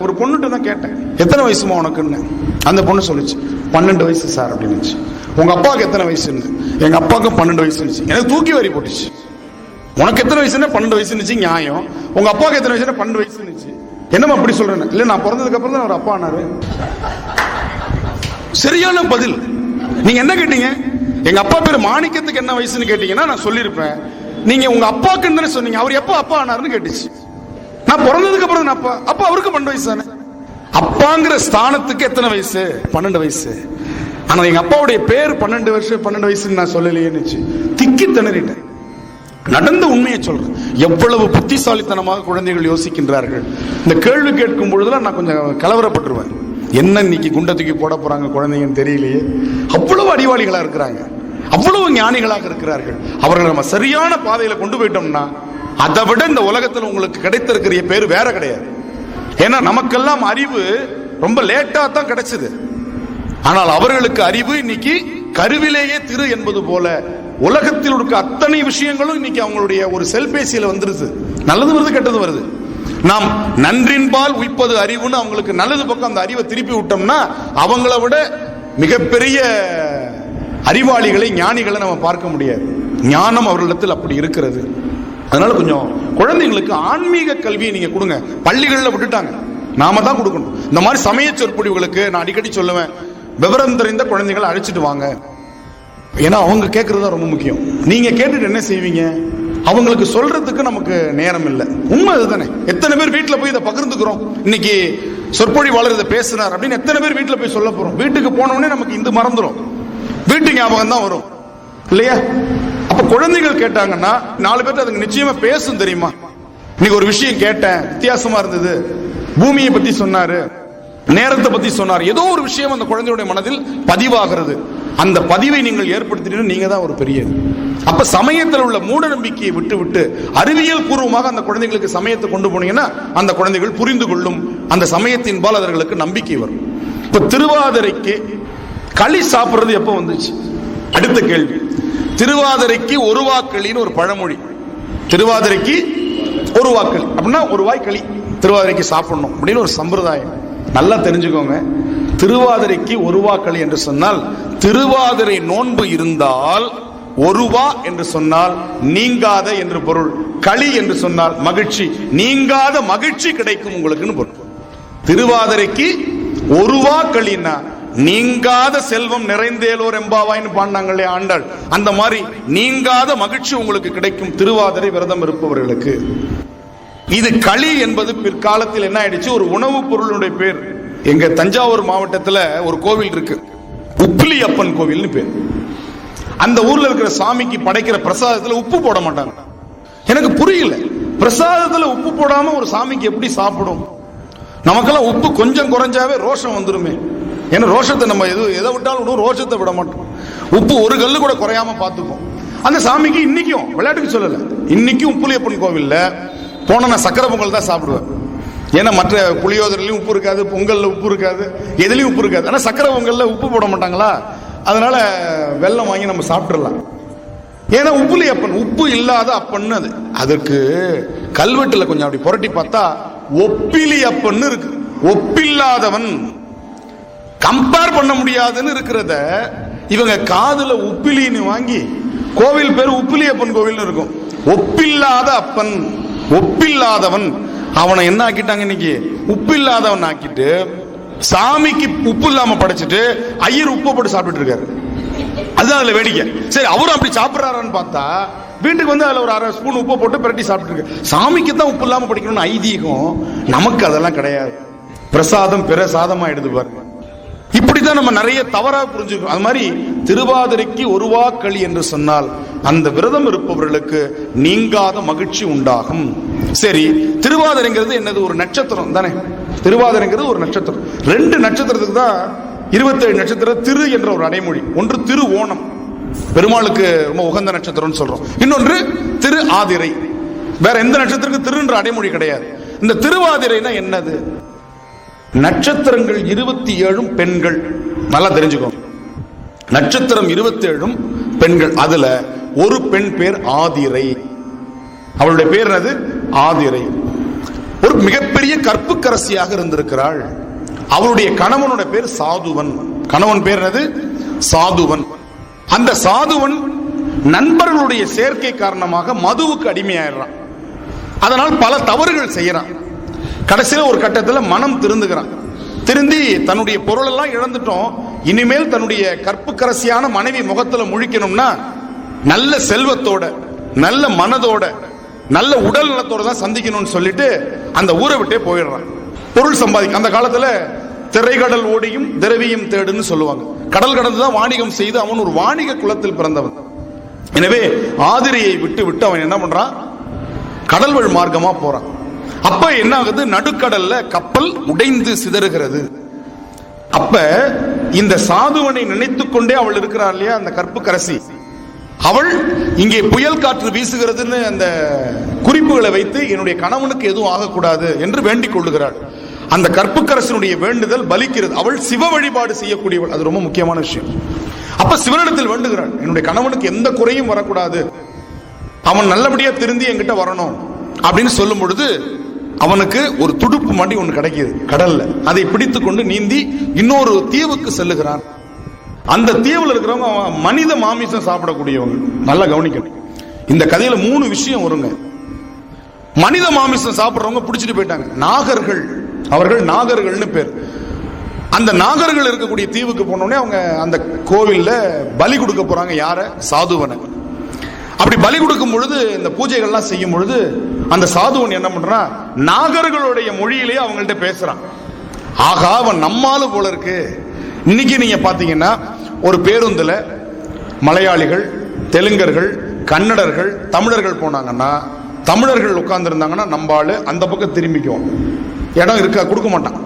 ஒரு பொண்ணுகிட்ட தான் கேட்டேன், எத்தனை வயசுமா உனக்குன்னு. அந்த பொண்ணு சொல்லிச்சு 12 வயசு சார் அப்படின்னு. உங்க அப்பாவுக்கு எத்தனை வயசுன்னு? எங்க அப்பாவுக்கு 12 வயசுன்னு. எனக்கு தூக்கி வாரி போட்டுச்சு. உனக்கு எத்தனை வயசுன்னா 12 வயசுன்னு நியாயம், உங்க அப்பாவுக்கு எத்தனை வயசுன்னா 12 வயசுன்னு. என்னமா அப்படி சொல்றேன்? இல்ல, நான் பிறந்ததுக்கு அப்புறம் தான் ஒரு அப்பா ஆனாரு. சரியான பதில். நீங்க என்ன கேட்டீங்க? எங்க அப்பா பேரு மாணிக்கத்துக்கு என்ன வயசுன்னு கேட்டீங்கன்னா நான் சொல்லியிருப்பேன். நீங்க உங்க அப்பாக்குன்னு சொன்னீங்க, அவர் எப்ப அப்பா ஆனாருன்னு கேட்டுச்சு. நான் பிறந்ததுக்கு அப்புறம் அப்பா, அப்பா அவருக்கு 12 வயசு தானே. அப்பாங்கிற ஸ்தானத்துக்கு எத்தனை வயசு? 12 வயசு. ஆனா எங்க அப்பாவுடைய பேர் 12 வயசுன்னு நான் சொல்லலையேன்னு திக்கி திணறிட்டேன். நடந்த உண்மையை சொல்றேன். எவ்வளவு புத்திசாலித்தனமாக குழந்தைகள் யோசிக்கின்றார்கள். இந்த கேள்வி கேட்கும் பொழுதுலாம் நான் கொஞ்சம் கலவரப்பட்டுருவேன். என்ன இன்னைக்கு குண்டை தூக்கி போட போறாங்க குழந்தைங்கன்னு தெரியலையே. அவ்வளவு அறிவாளிகளா இருக்கிறாங்க, அவ்வளவு ஞானிகளாக இருக்கிறார்கள். அவர்களை நம்ம சரியான பாதையில கொண்டு போயிட்டோம்னா, அதை விட இந்த உலகத்தில் உங்களுக்கு கிடைத்திருக்கிற பேரு வேற கிடையாது. ஏன்னா நமக்கெல்லாம் அறிவு ரொம்ப லேட்டா தான் கிடைச்சது. ஆனால் அவர்களுக்கு அறிவு இன்னைக்கு கருவிலேயே திரு என்பது போல உலகத்தில் இருக்க அத்தனை விஷயங்களும் இன்னைக்கு அவங்களுடைய ஒரு செல்பேசியில வந்துருது. நல்லது வருது, கெட்டது வருது. நாம் நன்றின்பால் உய்ப்பது அறிவுன்னு அவங்களுக்கு நல்லது பக்கம் அந்த அறிவை திருப்பி விட்டோம்னா, அவங்கள விட மிகப்பெரிய அறிவாளிகளை, ஞானிகளை நம்ம பார்க்க முடியாது. ஞானம் அவர்களிடத்தில் அப்படி இருக்கிறது. அதனால கொஞ்சம் குழந்தைங்களுக்கு ஆன்மீக கல்வியை நீங்க கொடுங்க. பள்ளிகளில் விட்டுட்டாங்க, நாம தான் கொடுக்கணும். இந்த மாதிரி சமய சொற்பொழிவுகளுக்கு நான் அடிக்கடி சொல்லுவேன், விவரம் தெரிந்த குழந்தைகளை அழைச்சிட்டு வாங்க. ஏன்னா அவங்க கேட்கறது ரொம்ப முக்கியம். நீங்க கேட்டுட்டு என்ன செய்வீங்க? அவங்களுக்கு சொல்றதுக்கு நமக்கு நேரம் இல்லை. உண்மை அதுதானே. எத்தனை பேர் வீட்டில் போய் இதை பகிர்ந்துக்கிறோம்? இன்னைக்கு சொற்பொழிவாளர் இதை பேசினார் அப்படின்னு எத்தனை பேர் வீட்டில் போய் சொல்ல போறோம்? வீட்டுக்கு போனோடனே நமக்கு இந்த மறந்துடும், வீட்டு ஞாபகம் தான் வரும் இல்லையா? அப்ப குழந்தைகள் கேட்டாங்கன்னா 4 பேர் அதுக்கு நிச்சயமா பேசும். தெரியுமா, இன்னைக்கு ஒரு விஷயம் கேட்டேன், வித்தியாசமா இருந்தது, பூமியை பத்தி சொன்னாரு, நேரத்தை பத்தி சொன்னார், ஏதோ ஒரு விஷயம் அந்த குழந்தையுடைய மனதில் பதிவாகிறது. அந்த பதிவை நீங்கள் ஏற்படுத்தினீங்க, நீங்க தான் ஒரு பெரிய. அப்ப சமயத்தில் உள்ள மூட நம்பிக்கையை விட்டு விட்டு அறிவியல் பூர்வமாக அந்த குழந்தைகளுக்கு சமயத்தை கொண்டு போனீங்கன்னா அந்த குழந்தைகள் புரிந்து கொள்ளும், அந்த சமயத்தின் பால் அவர்களுக்கு நம்பிக்கை வரும். இப்ப திருவாதிரைக்கு களி சாப்பிடுறது எப்ப வந்துச்சு? அடுத்த கேள்வி. திருவாதிரைக்கு ஒரு வாக்களின்னு ஒரு பழமொழி. திருவாதிரைக்கு ஒரு வாக்களி அப்படின்னா ஒரு வாய் களி திருவாதிரைக்கு சாப்பிடணும் அப்படின்னு ஒரு சம்பிரதாயம். நல்லா தெரிஞ்சுக்கோங்க, திருவாதிரைக்கு ஒரு வாக்களி என்று சொன்னால் திருவாதிரை நோன்பு இருந்தால் ஒருவா என்று சொன்னால் நீங்காத என்று பொருள். களி என்று சொன்னால் மகிழ்ச்சி, நீங்காத மகிழ்ச்சி கிடைக்கும் உங்களுக்குன்னு பொருள். திருவாதிரைக்கு ஒருவா களின்னா நீங்காத செல்வம் நிறைந்தேலோர் எம்பாவாயின்னு பாண்டாங்களே ஆண்டாள், அந்த மாதிரி நீங்காத மகிழ்ச்சி உங்களுக்கு கிடைக்கும் திருவாதிரை விரதம் இருப்பவர்களுக்கு. இது களி என்பது பிற்காலத்தில் என்ன ஆயிடுச்சு, ஒரு உணவுப் பொருளுடைய பேர். எங்க தஞ்சாவூர் மாவட்டத்தில் ஒரு கோவில் இருக்கு, உப்பிலி அப்பன் கோவில்னு பேர். அந்த ஊர்ல இருக்கிற சாமிக்கு படைக்கிற பிரசாதத்துல உப்பு போட மாட்டாங்க. எனக்கு புரியல, பிரசாதத்துல உப்பு போடாம ஒரு சாமிக்கு எப்படி சாப்பிடும்? நமக்கெல்லாம் உப்பு கொஞ்சம் குறைஞ்சாவே ரோஷம் வந்துருமே. ஏன்னா ரோஷத்தை நம்ம எதை விட்டாலும் விடும், ரோஷத்தை விட மாட்டோம். உப்பு ஒரு கல்லு கூட குறையாம பார்த்துப்போம். அந்த சாமிக்கு இன்னைக்கும், விளையாட்டுக்கு சொல்லல, இன்னைக்கும் உப்புலியப்பன் கோவில்ல போன நான் சக்கரை பொங்கல் தான் சாப்பிடுவேன். ஏன்னா மற்ற புளியோதரையிலையும் உப்பு இருக்காது, பொங்கல்ல உப்பு இருக்காது, எதுலையும் உப்பு இருக்காது. ஆனா சக்கரை பொங்கல்ல உப்பு போட மாட்டாங்களா, அதனால வெல்லம் வாங்கி நம்ம சாப்பிட்டுடலாம். ஏன்னா உப்புலியப்பன் உப்பு இல்லாத அப்பன்னு அது. அதற்கு கல்வெட்டுல கொஞ்சம் அப்படி புரட்டி பார்த்தா ஒப்பிலி அப்பன்னு இருக்கு. ஒப்பில்லாதவன், கம்பேர் பண்ண முடியாதுன்னு இருக்கிறத இவங்க காதுல உப்பிலின்னு வாங்கி கோவில் பேர் உப்பிலியப்பன் கோவில் இருக்கும். ஒப்பில்லாத அப்பன், ஒப்பில்லாதவன், அவனை என்ன ஆக்கிட்டாங்க இன்னைக்கு, உப்பில்லாதவன் ஆக்கிட்டு சாமிக்கு உப்பு இல்லாம படைச்சிட்டு ஐயர் உப்பு போட்டு சாப்பிட்டு இருக்காரு. அதுதான் அதுல வேடிக்கை. சரி, அவரும் அப்படி சாப்பிடுறாருன்னு பார்த்தா வீட்டுக்கு வந்து அதுல ஒரு அரை ஸ்பூன் உப்பு போட்டு பிரட்டி சாப்பிட்டு இருக்கு. சாமிக்கு தான் உப்பு இல்லாம படிக்கணும்னு ஐதீகம், நமக்கு அதெல்லாம் கிடையாது. பிரசாதம் பிற சாதமா எடுத்து பாருங்க. இப்படிதான் நம்ம நிறைய தவறா புரிஞ்சுக்கிறோம். அது மாதிரி திருவாதிரைக்கு ஒரு வாக்களி என்று சொன்னால் அந்த விரதம் இருப்பவர்களுக்கு நீங்காத மகிழ்ச்சி உண்டாகும். சரி, திருவாதிரைங்கிறது என்னது, ஒரு நட்சத்திரம் தானே. திருவாதிரைங்கிறது ஒரு நட்சத்திரம். 2 நட்சத்திரத்துக்கு தான் 27 நட்சத்திரம் திரு என்ற ஒரு அடைமொழி. ஒன்று திரு ஓணம், பெருமாளுக்கு ரொம்ப உகந்த நட்சத்திரம் சொல்றோம். இன்னொன்று திரு ஆதிரை. வேற எந்த நட்சத்திரத்துக்கு திருன்ற அடைமொழி கிடையாது. இந்த திருவாதிரைனா என்னது? நட்சத்திரங்கள் 27 பெண்கள். நல்லா தெரிஞ்சுக்கோ, நட்சத்திரம் 27 பெண்கள். அதுல ஒரு பெண் பேர் ஆதிரை. அவளுடைய பேர் என்னது? ஆதிரை. ஒரு மிகப்பெரிய கற்புக்கரசியாக இருந்திருக்கிறாள். அவளுடைய கணவனுடைய பேர் சாதுவன். கணவன் பேர் என்னது? சாதுவன். அந்த சாதுவன் நண்பர்களுடைய சேர்க்கை காரணமாக மதுவுக்கு அடிமையாயிடுறான். அதனால் பல தவறுகள் செய்யறான். கடைசியில் ஒரு கட்டத்தில் மனம் திருந்துகிறான். திருந்தி தன்னுடைய பொருள் எல்லாம் இழந்துட்டோம், இனிமேல் தன்னுடைய கற்புக்கரசியான மனைவி முகத்துல முழிக்கணும்னா நல்ல செல்வத்தோட, நல்ல மனதோட, நல்ல உடல் நலத்தோட தான் சந்திக்கணும்னு சொல்லிட்டு அந்த ஊரை விட்டே போயிடுறான். பொருள் சம்பாதிக்க. அந்த காலத்துல திரைக்கடல் ஓடியும் திரவியம் தேடுன்னு சொல்லுவாங்க. கடல் கடந்து தான் வாணிகம் செய்து அவன் ஒரு வாணிக குலத்தில் பிறந்தவன். எனவே ஆதிரையை விட்டு விட்டு அவன் என்ன பண்றான், கடல்வழி மார்க்கமா போறான். அப்ப என்ன ஆகுது, நடுக்கடல்ல கப்பல் உடைந்து சிதறுகிறது. அப்ப இந்த சாதுவனை நினைத்துக் கொண்டே அவள் இருக்கிறாள் இல்லையா, அந்த கற்புக்கரசி, அவள் இங்கே புயல் காற்று வீசுகிறதுன்னு அந்த குறிப்புகளை வைத்து என்னுடைய கணவனுக்கு எதுவும் ஆகக்கூடாது என்று வேண்டிக் கொள்ளுகிறாள். அந்த கற்புக்கரசனுடைய வேண்டுதல் பலிக்கிறது. அவள் சிவ வழிபாடு செய்யக்கூடியவள், அது ரொம்ப முக்கியமான விஷயம். அப்ப சிவனிடத்தில் வேண்டுகிறாள், என்னுடைய கணவனுக்கு எந்த குறையும் வரக்கூடாது, அவன் நல்லபடியா திருந்தி என்கிட்ட வரணும் அப்படின்னு சொல்லும் பொழுது அவனுக்கு ஒரு துடுப்பு மாட்டி ஒன்று கிடைக்கிது கடல்ல. அதை பிடித்து கொண்டு நீந்தி இன்னொரு தீவுக்கு செல்லுகிறான். அந்த தீவுல இருக்கிறவங்க மனித மாமிசம் சாப்பிடக்கூடியவங்க. நல்லா கவனிக்கணும், இந்த கதையில 3 விஷயம் வருங்க. மனித மாமிசம் சாப்பிடுறவங்க பிடிச்சிட்டு போயிட்டாங்க. நாகர்கள், அவர்கள் நாகர்கள்னு பேர். அந்த நாகர்கள் இருக்கக்கூடிய தீவுக்கு போனோடனே அவங்க அந்த கோவில்ல பலி கொடுக்க போறாங்க. யார? சாதுவனை. அப்படி பலி கொடுக்கும் பொழுது, இந்த பூஜைகள்லாம் செய்யும் பொழுது அந்த சாதுவன் என்ன பண்றான், நாகர்களுடைய மொழியிலேயே அவங்கள்ட்ட பேசுறான். ஆகா, அவன் நம்மாலு போல இருக்கு. இன்னைக்கு நீங்க பாத்தீங்கன்னா ஒரு பேருந்துல மலையாளிகள், தெலுங்கர்கள், கன்னடர்கள், தமிழர்கள் போனாங்கன்னா, தமிழர்கள் உட்கார்ந்து இருந்தாங்கன்னா நம்பாளு அந்த பக்கம் திரும்பிக்குவோம். இடம் இருக்கா, கொடுக்க மாட்டான்.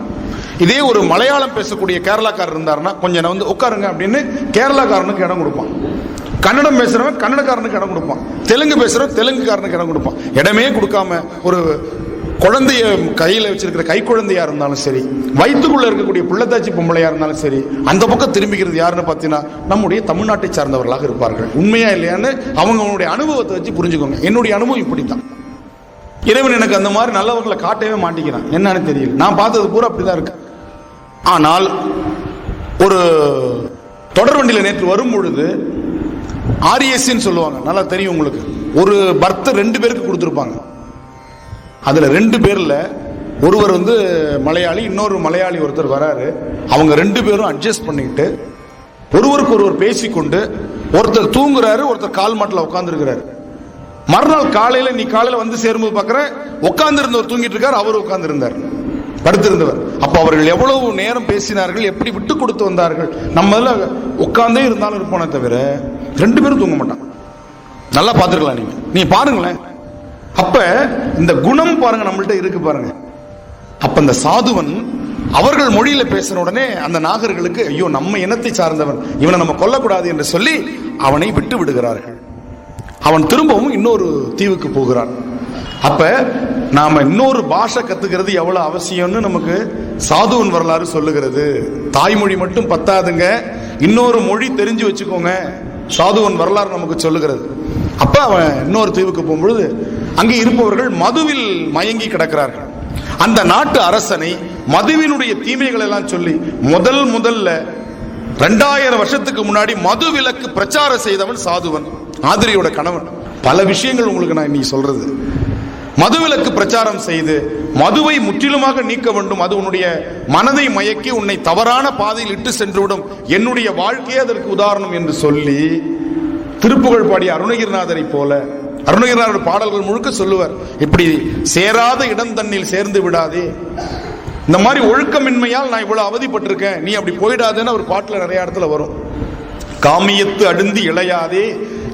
இதே ஒரு மலையாளம் பேசக்கூடிய கேரளாக்காரர் இருந்தாருன்னா கொஞ்சம் வந்து உட்காருங்க அப்படின்னு கேரளாக்காரனுக்கு இடம் கொடுப்பான். கன்னடம் பேசுறவன் கன்னடக்காரனுக்கு இடம் கொடுப்பான். தெலுங்கு பேசுறவன் தெலுங்குக்காரனுக்கு இடம் கொடுப்பான். இடமே கொடுக்காம ஒரு குழந்தைய கையில வச்சிருக்கிற கை குழந்தையா இருந்தாலும் சரி, வயிற்றுக்குள்ள இருக்கக்கூடிய பிள்ளைத்தாச்சி பொம்பளையா இருந்தாலும் சரி, அந்த பக்கம் திரும்பிக்கிறது யாருன்னு பார்த்தீங்கன்னா நம்முடைய தமிழ்நாட்டை சார்ந்தவர்களாக இருப்பார்கள். உண்மையா இல்லையான்னு அவங்களுடைய அனுபவத்தை வச்சு புரிஞ்சுக்கோங்க. என்னுடைய அனுபவம் இப்படித்தான். இறைவன் எனக்கு அந்த மாதிரி நல்லவர்களை காட்டவே மாட்டேங்கிறான். என்னன்னு தெரியல. நான் பார்த்தது பூரா அப்படிதான் இருக்கு. ஆனால் ஒரு தொடர் வண்டியில நேற்று வரும் பொழுது ஆர்எஸ்ன்னு சொல்லுவாங்க, நல்லா தெரியும் உங்களுக்கு. ஒரு பர்த் 2 பேருக்கு கொடுத்துருப்பாங்க. அதுல 2 பேர்ல ஒருவர் வந்து மலையாளி, இன்னொரு மலையாளி ஒருத்தர் வராரு. அவங்க 2 பேரும் அட்ஜஸ்ட் பண்ணிக்கிட்டு ஒருவருக்கு ஒருவர் பேசிக்கொண்டு ஒருத்தர் தூங்குறாரு, ஒருத்தர் கால் மாட்டில் உட்கார்ந்து இருக்கிறாரு. மறுநாள் காலையில நீ காலையில வந்து சேரும்போது பாக்குற உட்கார்ந்து இருந்தவர் தூங்கிட்டு இருக்காரு, அவரு உட்கார்ந்து இருந்தார், படுத்திருந்தவர். அப்ப அவர்கள் எவ்வளவு நேரம் பேசினார்கள், எப்படி விட்டு கொடுத்து வந்தார்கள். நம்ம உட்கார்ந்தே இருந்தாலும் இருப்போனே தவிர 2 பேரும் தூங்க மாட்டாங்க. நல்லா பார்த்துருக்கலாம். நீங்க பாருங்களேன். அப்ப இந்த குணம் பாருங்க நம்மள்ட்ட இருக்கு பாருங்க. அப்ப இந்த சாதுவன் அவர்கள் மொழியில பேசின உடனே அந்த நாகர்களுக்கு ஐயோ நம்ம இனத்தை சார்ந்தவன், இவனை நம்ம கொல்லக்கூடாது என்று சொல்லி அவனை விட்டு விடுகிறார்கள். அவன் திரும்பவும் இன்னொரு தீவுக்கு போகிறான். அப்ப நாம இன்னொரு பாஷை கத்துக்கிறது எவ்வளவு அவசியம்னு நமக்கு சாதுவன் வரலாறு சொல்லுகிறது. தாய்மொழி மட்டும் பத்தாதுங்க, இன்னொரு மொழி தெரிஞ்சு வச்சுக்கோங்க, சாதுவன் வரலாறு நமக்கு சொல்லுகிறது. அப்ப அவன் இன்னொரு தீவுக்கு போகும்பொழுது அங்கே இருப்பவர்கள் மதுவில் மயங்கி கிடக்கிறார்கள். அந்த நாட்டு அரசனை மதுவினுடைய தீமைகள் எல்லாம் சொல்லி முதல்ல 2000 வருஷத்துக்கு முன்னாடி மது விலக்கு பிரச்சாரம் செய்தவன் சாதுவன், ஆதிரியோட கணவன். பல விஷயங்கள் உங்களுக்கு நான் இன்னைக்கு சொல்றது. மதுவிலக்கு பிரச்சாரம் செய்து மதுவை முற்றிலுமாக நீக்க வேண்டும், அது உன்னுடைய மனதை மயக்கி உன்னை தவறான பாதையில் இட்டு சென்றுவிடும், என்னுடைய வாழ்க்கையே அதற்கு உதாரணம் என்று சொல்லி திருப்புகழ் பாடிய அருணகிரிநாதரை போல, அருணகிரிநாதர் பாடல்கள் முழுக்க சொல்லுவார், இப்படி சேராத இடம் தன்னில் சேர்ந்து விடாதே, இந்த மாதிரி ஒழுக்கமின்மையால் நான் இவ்வளவு அவதிப்பட்டிருக்கேன், நீ அப்படி போயிடாதேன்னு ஒரு பாட்டுல நிறைய இடத்துல வரும். காமியத்து அடுந்து இளையாதே,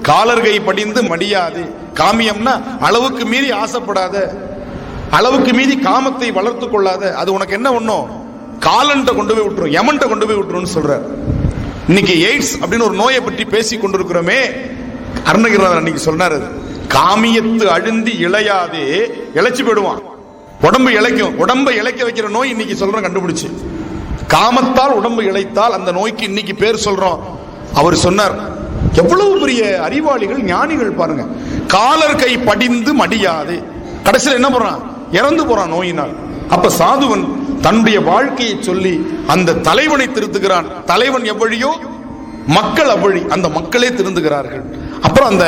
காலர்கை படிந்து மடியாதே. காமியம்னா அளவுக்கு மீறி ஆசைப்படாத, அளவுக்கு மீறி காமத்தை வளர்த்து கொள்ளாத, அது உனக்கு என்ன ஒண்ணும் காலன்ட்ட கொண்டு போய் விட்டுரும், யமன்ட்ட கொண்டு போய் விட்டுருன்னு சொல்றார். இன்னைக்கு எய்ட்ஸ் அப்படின்னு ஒரு நோயை பற்றி பேசி கொண்டிருக்கிறோமே, அருணகிரிநாதர் அன்னைக்கு சொன்னார், காமியத்து அழுந்தி இளையாதே, இழைச்சு போயிடுவான், உடம்பு இழைக்கும், உடம்பை இழைக்க வைக்கிற நோய் இன்னைக்கு சொல்றோம் கண்டுபிடிச்சு. காமத்தால் உடம்பு இழைத்தால் அந்த நோய்க்கு இன்னைக்கு பேர் சொல்றோம். அவர் சொன்னார், எவ்வளவு பெரிய அறிவாளிகள் ஞானிகள் பாருங்க, காலர் கை படிந்து மடியாது, கடைசியில் என்ன போறான், இறந்து போறான் நோயினால். அப்ப சாதுவன் தன்னுடைய வாழ்க்கையை சொல்லி அந்த தலைவனை திருத்துகிறான். தலைவன் எவ்வழியோ மக்கள் அவ்வழி, அந்த மக்களே திருந்துகிறார்கள். அப்புறம் அந்த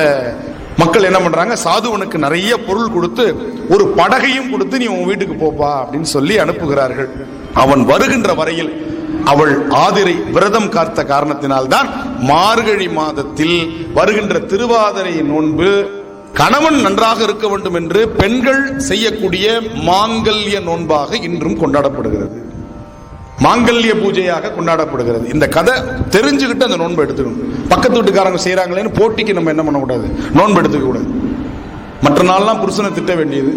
மக்கள் என்ன பண்றாங்க, சாதுவனுக்கு நிறைய பொருள் கொடுத்து ஒரு படகையும் கொடுத்து நீ உன் வீட்டுக்கு போப்பா அப்படின்னு சொல்லி அனுப்புகிறார்கள். அவன் வருகின்ற வரையில் அவள் ஆதிரை விரதம் காத்த காரணத்தினால் தான் மார்கழி மாதத்தில் வருகின்ற திருவாதிரை நோன்பு கணவன் நன்றாக இருக்க வேண்டும் என்று பெண்கள் செய்யக்கூடிய மாங்கல்ய நோன்பாக இன்றும் கொண்டாடப்படுகிறது, மாங்கல்ய பூஜையாக கொண்டாடப்படுகிறது. இந்த கதை தெரிஞ்சுக்கிட்டு அந்த நோன்பு எடுத்துக்கணும். பக்கத்து வீட்டுக்காரங்க செய்யறாங்களேன்னு போட்டிக்கு நம்ம என்ன பண்ணக்கூடாது, நோன்பு எடுத்துக்க கூடாது. மற்ற நாள்லாம் புருஷனை திட்ட வேண்டியது,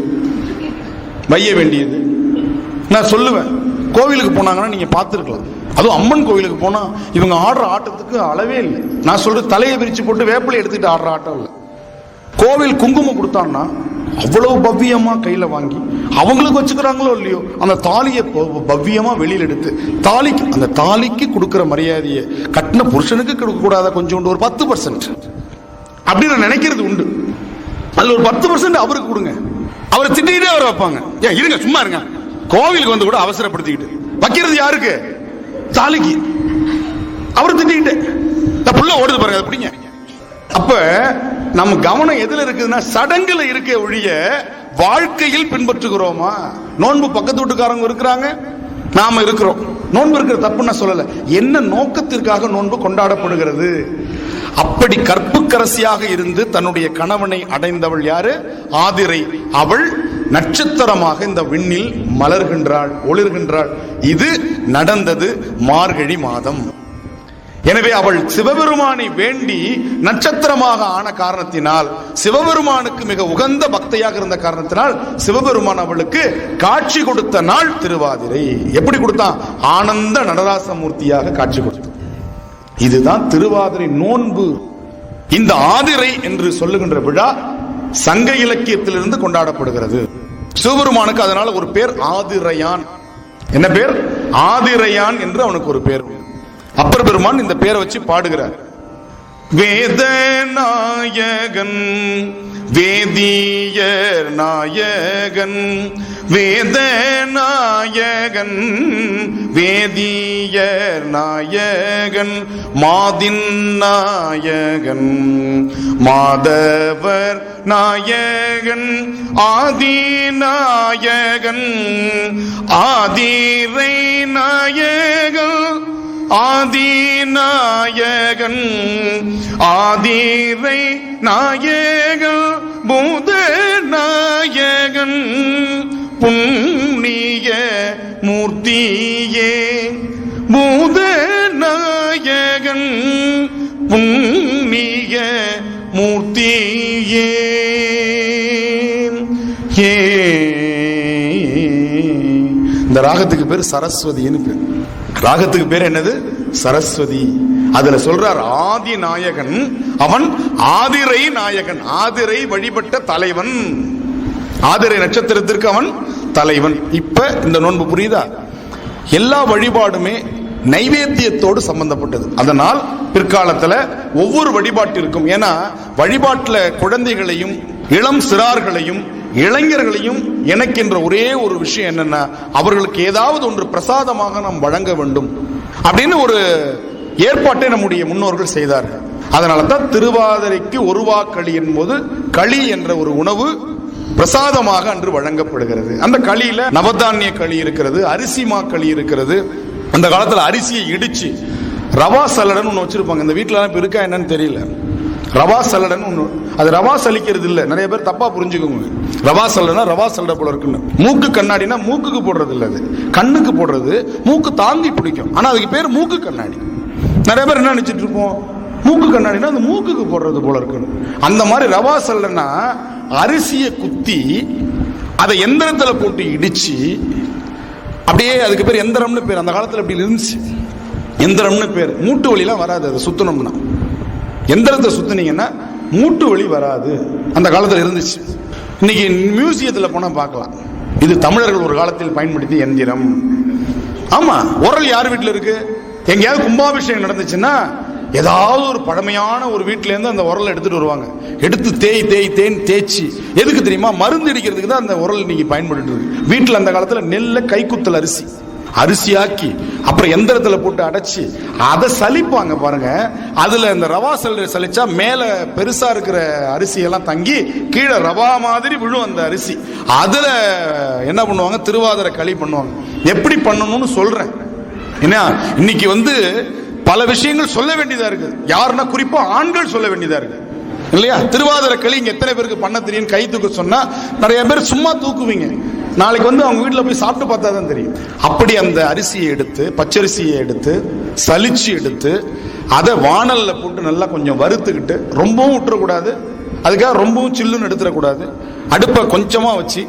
வைய வேண்டியது. நான் சொல்லுவேன், கோவிலுக்கு போனாங்கன்னா நீங்க பார்த்துருக்கலாம், அதுவும் அம்மன் கோவிலுக்கு போனா இவங்க ஆடுற ஆட்டத்துக்கு அளவே இல்லை. நான் சொல்ற தலையை விரிச்சு போட்டு வேப்பிலை எடுத்துட்டு ஆடுற ஆட்டம் இல்லை. கோவில் குங்குமம் கொடுத்தான்னா அவ்வளவு பவ்யமா கையில வாங்கி அவங்களுக்கு வச்சுக்கிறாங்களோ இல்லையோ, அந்த தாலியை பவ்யமா வெளியில் எடுத்து தாலிக்கு, அந்த தாலிக்கு கொடுக்கிற மரியாதையை கட்டின புருஷனுக்கு கொடுக்க கூடாத கொஞ்சம் ஒரு 10% அப்படின்னு நான் நினைக்கிறது உண்டு. அதுல ஒரு 10% அவருக்கு கொடுங்க, அவரை திட்டிகிட்டே அவரை வைப்பாங்க. ஏன் இருங்க சும்மா இருங்க, கோவிலுக்கு வந்து கூட அவசரப்படுத்திக்கிட்டு வைக்கிறது யாருக்கு, தாலிக்கு. அவரை திட்டிக்கிட்டு புள்ள ஓடுது பாருங்க, அது பிடிங்க. அப்ப நம்ம கவனம் எதுல இருக்குதுன்னா சடங்குல இருக்க ஒழிய வாழ்க்கையில் பின்பற்றுகிறோமா? நோன்பு பக்கத்து வீட்டுக்காரங்க இருக்கிறாங்க, நாம இருக்கிறோம். நோன்பு இருக்கிற தப்பு நான் சொல்லல, என்ன நோக்கத்திற்காக நோன்பு கொண்டாடப்படுகிறது? அப்படி கற்புக்கரசியாக இருந்து தன்னுடைய கணவனை அடைந்தவள் யாரு? ஆதிரை. அவள் நட்சத்திரமாக இந்த விண்ணில் மலர்கின்றாள், ஒளிர்கின்றாள். இது நடந்தது மார்கழி மாதம். எனவே அவள் சிவபெருமானை வேண்டி நட்சத்திரமாக ஆன காரணத்தினால், சிவபெருமானுக்கு மிக உகந்த பக்தையாக இருந்த காரணத்தினால் சிவபெருமான் அவளுக்கு காட்சி கொடுத்த நாள் திருவாதிரை. எப்படி கொடுத்தான்? ஆனந்த நடராசமூர்த்தியாக காட்சி கொடுத்தான். இதுதான் திருவாதிரை நோன்பு. இந்த ஆதிரை என்று சொல்லுகின்ற விழா சங்க இலக்கியத்திலிருந்து கொண்டாடப்படுகிறது. சிவபெருமானுக்கு அதனால ஒரு பேர் ஆதிரையான். என்ன பேர்? ஆதிரையான் என்று அவனுக்கு ஒரு பேர். அப்பர் பெருமான் இந்த பேரை வச்சு பாடுகிறார். வேத நாயகன் வேதியர் நாயகன், வேத நாயகன் வேதியர் நாயகன், மாதின் நாயகன் மாதவர் நாயகன், ஆதி நாயகன் ஆதிரை நாயகன், ஆதிநாயகன் ஆதிரை நாயகன், பூத நாயகன் புண்ணிய மூர்த்தியே, பூத நாயகன் புண்ணிய மூர்த்தியே. இந்த ராகத்துக்கு பேர் சரஸ்வதின்னு பேர். ராகத்துக்கு பேர் என்னது? சரஸ்வதி. அதுல சொல்றார் ஆதி நாயகன், அவன் ஆதிரை நாயகன், ஆதிரை வழிபட்ட தலைவன், ஆதிரை நட்சத்திரத்திற்கு அவன் தலைவன். இப்ப இந்த நோன்பு புரியுதா? எல்லா வழிபாடுமே நைவேத்தியத்தோடு சம்பந்தப்பட்டது. அதனால் பிற்காலத்துல ஒவ்வொரு வழிபாட்டிற்கும், ஏன்னா வழிபாட்டுல குழந்தைகளையும் இளம் சிறார்களையும் இளைஞர்களையும் இணைக்கின்ற ஒரே ஒரு விஷயம் என்னன்னா, அவர்களுக்கு ஏதாவது ஒன்று பிரசாதமாக நாம் வழங்க வேண்டும் அப்படின்னு ஒரு ஏற்பாட்டை நம்முடைய முன்னோர்கள் செய்தார்கள். அதனால தான் திருவாதிரைக்கு ஒருவா களி என்பது களி என்ற ஒரு உணவு பிரசாதமாக அன்று வழங்கப்படுகிறது. அந்த களியில நவதானிய களி இருக்கிறது, அரிசி மா களி இருக்கிறது. அந்த காலத்துல அரிசியை இடிச்சு ரவா சல்லடன் ஒன்று வச்சிருப்பாங்க. இந்த வீட்டுல இப்ப இருக்கா என்னன்னு தெரியல. ரவா சல்லடன் ஒன்று, அது ரவா சலிக்கிறது இல்ல, நிறைய பேர் தப்பா புரிஞ்சுக்கோங்க. ரவா சல்லடனா ரவா சல்லடை போல இருக்குன்னு. மூக்கு கண்ணாடினா மூக்குக்கு போடுறது இல்ல, அது கண்ணுக்கு போடுறது. மூக்கு தாங்கி பிடிக்கும், ஆனா அதுக்கு பேர் மூக்கு கண்ணாடி. நிறைய பேர் என்ன நினைச்சிட்டு இருப்போம், மூக்கு கண்ணாடினா அந்த மூக்குக்கு போடுறது போல இருக்குன்னு. அந்த மாதிரி ரவா சல்லடனா அரிசியை குத்தி அதை எந்திரத்துல போட்டு இடிச்சு, அப்படியே அதுக்கு பேர் எந்திரம்னு பேர். அந்த காலத்துல அப்படி இருந்துச்சு, எந்திரம்னு பேர். மூட்டு வலிலாம் வராது அது சுத்தணும்னா. எந்திரத்தை சுத்தினீங்கன்னா மூட்டு வலி வராது, அந்த காலத்தில் இருந்துச்சு. இன்னைக்கு மியூசியத்தில் போனா பார்க்கலாம், இது தமிழர்கள் ஒரு காலத்தில் பயன்படுத்திய எந்திரம். ஆமா, உரல் யார் வீட்டில் இருக்கு? எங்கேயாவது கும்பாபிஷேகம் நடந்துச்சுன்னா ஏதாவது ஒரு பழமையான ஒரு வீட்டில இருந்து அந்த உரல் எடுத்துட்டு வருவாங்க. எடுத்து தேய்ச்சி, எதுக்கு தெரியுமா? மருந்து அடிக்கிறதுக்கு தான் அந்த உரல் இன்னைக்கு பயன்படுத்து இருக்கு. வீட்டில் அந்த காலத்தில் நெல்லை கைக்குத்தல் அரிசியாக்கி அப்புறம் எந்திரத்துல போட்டு அடைச்சி அதை சலிப்பாங்க பாருங்க. அதுல இந்த ரவா சலிச்சா மேல பெருசா இருக்கிற அரிசியெல்லாம் தங்கி கீழே ரவா மாதிரி விழும் அந்த அரிசி. அதுல என்ன பண்ணுவாங்க? திருவாதிரை களி பண்ணுவாங்க. எப்படி பண்ணணும்னு சொல்றேன். என்ன, இன்னைக்கு பல விஷயங்கள் சொல்ல வேண்டியதா இருக்கு. யாருன்னா குறிப்பா ஆண்கள் சொல்ல வேண்டியதா இருக்கு இல்லையா? திருவாதிரை களி இங்க எத்தனை பேருக்கு பண்ண தெரியும்? கை தூக்க சொன்னா நிறைய பேர் சும்மா தூக்குவீங்க. நாளைக்கு அவங்க வீட்டில் போய் சாப்பிட்டு பார்த்தா தான் தெரியும். அப்படி அந்த அரிசியை எடுத்து, பச்சரிசியை எடுத்து சலிச்சு எடுத்து அதை வானல்ல போட்டு நல்லா கொஞ்சம் வறுத்துக்கிட்டு, ரொம்பவும் விட்டுறக்கூடாது, அதுக்காக ரொம்பவும் சில்லுன்னு எடுத்துடக்கூடாது. அடுப்பை கொஞ்சமா வச்சு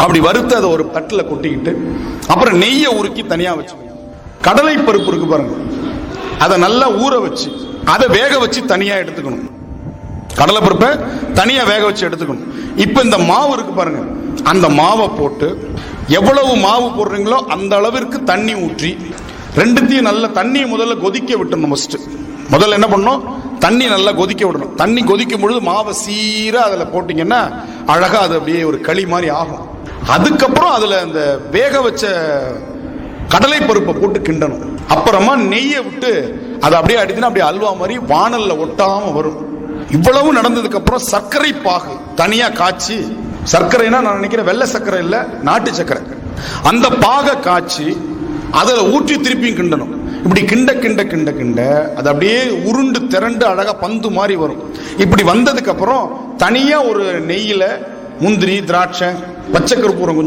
அப்படி வறுத்து அதை ஒரு தட்டில் கொட்டிக்கிட்டு, அப்புறம் நெய்யை உருக்கி தனியா வச்சு, கடலை பருப்பு இருக்கு பாருங்க, அதை நல்லா ஊற வச்சு அதை வேக வச்சு தனியா எடுத்துக்கணும். கடலை பருப்பை தனியா வேக வச்சு எடுத்துக்கணும். இப்ப இந்த மாவு இருக்கு பாருங்க, அந்த மாவை போட்டு எவ்வளவு மாவு போடுறீங்களோ அந்த அளவிற்கு தண்ணி ஊற்றி, ரெண்டுத்தையும் நல்ல தண்ணியை முதல்ல கொதிக்க விட்டணும். முதல்ல என்ன பண்ணணும்? தண்ணி நல்லா கொதிக்க விடணும். தண்ணி கொதிக்கும் பொழுது மாவை சீரா அதுல போட்டீங்கன்னா அழகா அது அப்படியே ஒரு களி மாதிரி ஆகும். அதுக்கப்புறம் அதுல அந்த வேக வச்ச கடலை பருப்பை போட்டு கிண்டணும். அப்புறமா நெய்யை விட்டு அதை அப்படியே அடிச்சுன்னா அப்படியே அல்வா மாதிரி வானல்ல ஒட்டாம வரும். இவ்வளவு நடந்ததுக்கு அப்புறம் சர்க்கரை பாகு தனியா காய்ச்சி, சர்க்கரைனா நான் நினைக்கிறேன் வெள்ளை சர்க்கரை இல்ல, நாட்டு சர்க்கரை, அந்த பாக காய்ச்சி அதுல ஊற்றி திருப்பி கிண்டணும். இப்படி கிண்ட கிண்ட கிண்ட கிண்ட அது அப்படியே உருண்டு திரண்டு அழகா பந்து மாதிரி வரும். இப்படி வந்ததுக்கு அப்புறம் தனியா ஒரு நெய்யில முந்திரி, திராட்சை, பச்சை கற்பூரம்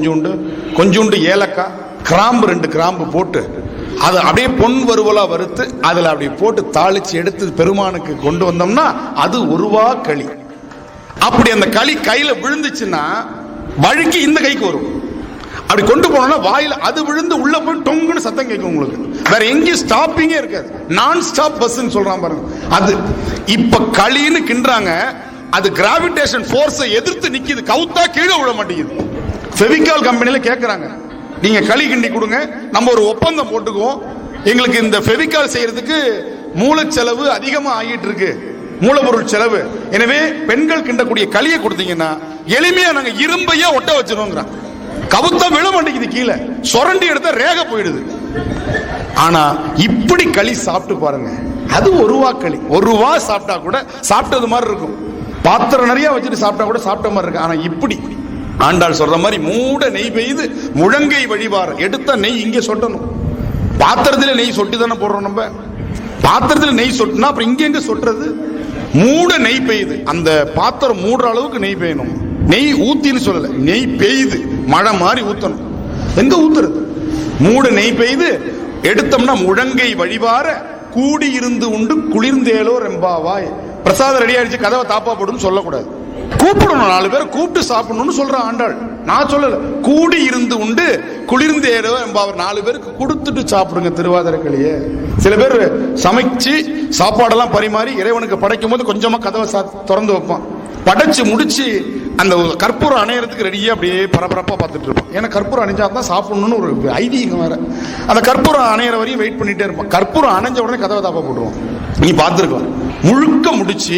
கொஞ்சோண்டு ஏலக்காய், கிராம்பு 2 கிராம்பு போட்டு அதை அப்படியே பொன் வறுவலா வறுத்து அதுல அப்படி போட்டு தாளிச்சு எடுத்து பெருமானுக்கு கொண்டு வந்தோம்னா அது ஒருவா களி. அப்படி அந்த களி கையில விழுந்துச்சுன்னா வழுக்கி இந்த கைக்கு வரும். அப்படி கொண்டு போனோம்னா வாயில அது விழுந்து உள்ள போய் டொங்குன்னு சத்தம் கேட்கும் உங்களுக்கு. வேற எங்கேயும் ஸ்டாப்பிங்கே இருக்காது. நான் ஸ்டாப் பஸ்ன்னு சொல்றான் பாருங்க. அது இப்ப களின்னு கிண்டுறாங்க. அது கிராவிடேஷன் ஃபோர்ஸை எதிர்த்து நிக்குது. கவுத்தா கீழே விட மாட்டேங்குது. ஃபெவிகால் கம்பெனில கேட்கறாங்க, நீங்க களி கிண்டி கொடுங்க, நம்ம ஒரு ஒப்பந்தம் போட்டுக்குவோம். எங்களுக்கு இந்த ஃபெவிகால் செய்யறதுக்கு மூலச்செலவு அதிகமா ஆகிட்டு இருக்கு, மூலப்பொருள் செலவு. எனவே பெண்கள் கிண்டக்கூடிய களியை கொடுத்தீங்கன்னா எளிமையா நாங்க இரும்பையா ஒட்ட வச்சிருவோம். கவுத்தா விழ மாட்டேங்குது, கீழே சொரண்டி எடுத்தா ரேக போயிடுது. ஆனா இப்படி களி சாப்பிட்டு பாருங்க, அது ஒருவா களி. ஒருவா சாப்பிட்டா கூட சாப்பிட்டது மாதிரி இருக்கும். பாத்திரம் நிறைய வச்சுட்டு சாப்பிட்டா கூட சாப்பிட்ட மாதிரி இருக்கு. ஆனா இப்படி ஆண்டாள் சொல்ற மாதிரி மூட நெய் பெய்து முழங்கை வழிவார எடுத்த நெய் இங்க சொட்டணும். பாத்திரத்துல நெய் சொட்டி தானே போடுறோம். நம்ம பாத்திரத்துல நெய் சொட்டினா அப்புறம் இங்க எங்க சொட்டுறது? மூட நெய் பெய்யுது, அந்த பாத்திரம் மூடுற அளவுக்கு நெய் பெய்யணும். நெய் ஊத்தின்னு சொல்லல, நெய் பெய்யுது, மழை மாதிரி ஊத்தணும். எங்க ஊத்துறது? மூட நெய் பெய்து எடுத்தோம்னா முழங்கை வழிவார கூடி இருந்து உண்டு குளிர்ந்தேலோ ரெம்பாவாய். பிரசாதம் ரெடி ஆயிடுச்சு, கதவை தாப்பா போடுன்னு சொல்லக்கூடாது. கூப்பிடணும், 4 பேரை கூப்பிட்டு சாப்பிடணும்னு சொல்ற ஆண்டாள். நான் சொல்லல, கூடி இருந்து உண்டு குளிர்ந்தேலோ ரெம்பாவாய். 4 பேருக்கு கொடுத்துட்டு சாப்பிடுங்க திருவாதிரை களியே. சில பேர் சமைச்சு சாப்பாடெல்லாம் பரிமாறி இறைவனுக்கு படைக்கும் போது கொஞ்சமா கதவை திறந்து வைப்பான். படைச்சு முடிச்சு அந்த கற்பூரம் அணையறதுக்கு ரெடியா அப்படியே பரபரப்பா பார்த்துட்டு இருப்பான். ஏன்னா கற்பூரம் அணைஞ்சா தான் சாப்பிடணும்னு ஒரு ஐதீகம் வேற. அந்த கற்பூரம் அணையிற வரையும் வெயிட் பண்ணிட்டே இருப்பான். கற்பூரம் அணைஞ்ச உடனே கதவை தாப்பா போட்டுருவான். நீ பார்த்துருக்கலாம். முழுக்க முடிச்சு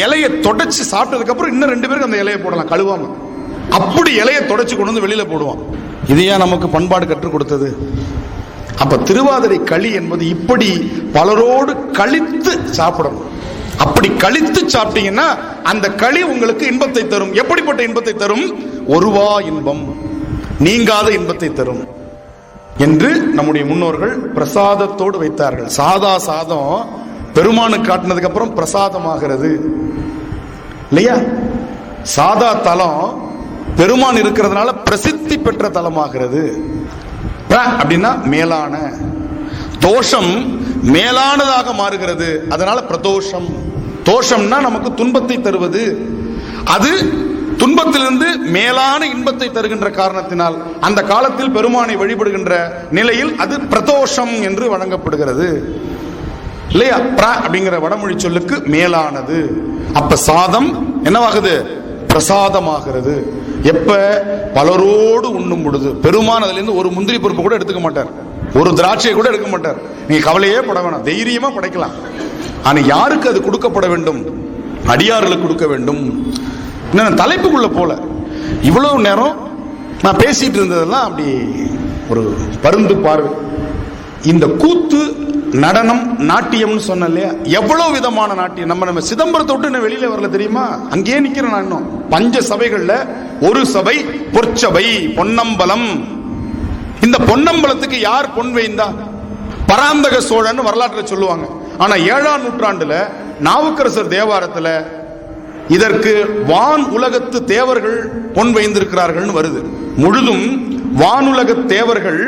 இலையை தொடச்சு சாப்பிட்டதுக்கு அப்புறம் இன்னும் 2 பேருக்கு அந்த இலையை போடலாம் கழுவாம. அப்படி இலையை தொடச்சு கொண்டு வந்து வெளியில போடுவான். இதையா நமக்கு பண்பாடு கற்றுக் கொடுத்தது? அப்ப திருவாதிரை களி என்பது இப்படி பலரோடு கழித்து சாப்பிடணும். அப்படி கழித்து சாப்பிட்டீங்கன்னா அந்த களி உங்களுக்கு இன்பத்தை தரும். எப்படிப்பட்ட இன்பத்தை தரும்? ஒருவா இன்பம், நீங்காத இன்பத்தை தரும் என்று நம்முடைய முன்னோர்கள் பிரசாதத்தோடு வைத்தார்கள். சாதா சாதம் பெருமானுக்கு காட்டினதுக்கு அப்புறம் பிரசாதமாகிறது இல்லையா? சாதா தலம் பெருமான் இருக்கிறதுனால பிரசித்தி பெற்ற தலமாகிறது. அப்படின்னா மேலான தோஷம் மேலானதாக மாறுகிறது. அதனால பிரதோஷம். தோஷம்னா நமக்கு துன்பத்தை தருவது. அது துன்பத்திலிருந்து மேலான இன்பத்தை தருகின்ற காரணத்தினால் அந்த காலத்தில் பெருமானை வழிபடுகின்ற நிலையில் அது பிரதோஷம் என்று வழங்கப்படுகிறது இல்லையா? அப்படிங்கிற வடமொழி சொல்லுக்கு மேலானது. அப்ப சாதம் என்னவாகுது? பிரசாதமாகிறது. எப்ப? பலரோடு உண்ணும் பொழுது. பெருமான் அதுல இருந்து ஒரு முந்திரி பருப்பு கூட எடுத்துக்க மாட்டார், ஒரு திராட்சையை கூட எடுக்க மாட்டார். நீங்க கவலையே பட வேணாம், தைரியமா படைக்கலாம். ஆனா யாருக்கு அது கொடுக்கப்பட வேண்டும்? அடியார்களுக்கு கொடுக்க வேண்டும். தலைப்புக்குள்ள போல இவ்வளவு நேரம் நான் பேசிட்டு இருந்ததெல்லாம் அப்படி ஒரு பருந்து பார்வை. இந்த கூத்து, நடனம், நாட்டியம்னு சொன்ன இல்லையா? எவ்வளவு விதமான நாட்டியம். நம்ம சிதம்பரத்தை விட்டு வெளியில வரல தெரியுமா? அங்கேயே நிக்கிறேன் நான். இன்னும் 5 சபைகள்ல ஒரு சபை பொற்சபை பொன்னம்பலம். இந்த பொன்னம்பலத்துக்கு யார் பொன் வைந்தா? பராந்தக சோழன் வரலாற்றை சொல்லுவாங்க. ஆனா 7ஆம் நூற்றாண்டுல நாவுக்கரசர் தேவாரத்துல இதற்கு வான் உலகத்து தேவர்கள் பொன் வைந்திருக்கிறார்கள் வருது. முழுதும் வானுலக தேவர்கள்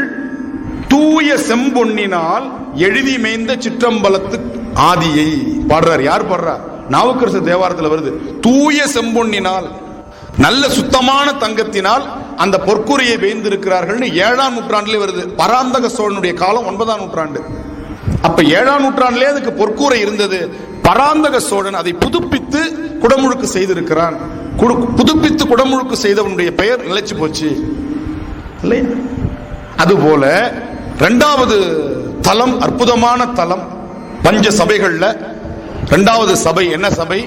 தூய செம்பொன்னினால் எழுதி மேய்ந்த சிற்றம்பலத்து ஆதியை பாடுறார். யார் பாடுறா? நாவுக்கரசர் தேவாரத்தில் வருது. தூய செம்பொன்னினால், நல்ல சுத்தமான தங்கத்தினால் அந்த பொற்கூரையை வேய்ந்திருக்கிறார்கள் 7ஆம் நூற்றாண்டிலே வருது. பராந்தக சோழனுடைய காலம் 9ஆம் நூற்றாண்டு. அப்ப 7ஆம் நூற்றாண்டிலே அதுக்கு பொற்கூரை இருந்தது. பராந்தக சோழன் அதை புதுப்பித்து குடமுழுக்கு செய்திருக்கிறான். புதுப்பித்து குடமுழுக்கு செய்தவனுடைய பெயர் நிலைச்சு போச்சு இல்லையா? அதுபோல 2வது தலம், அற்புதமான தலம். 5 சபைகள்ல 2வது சபை என்ன சபை?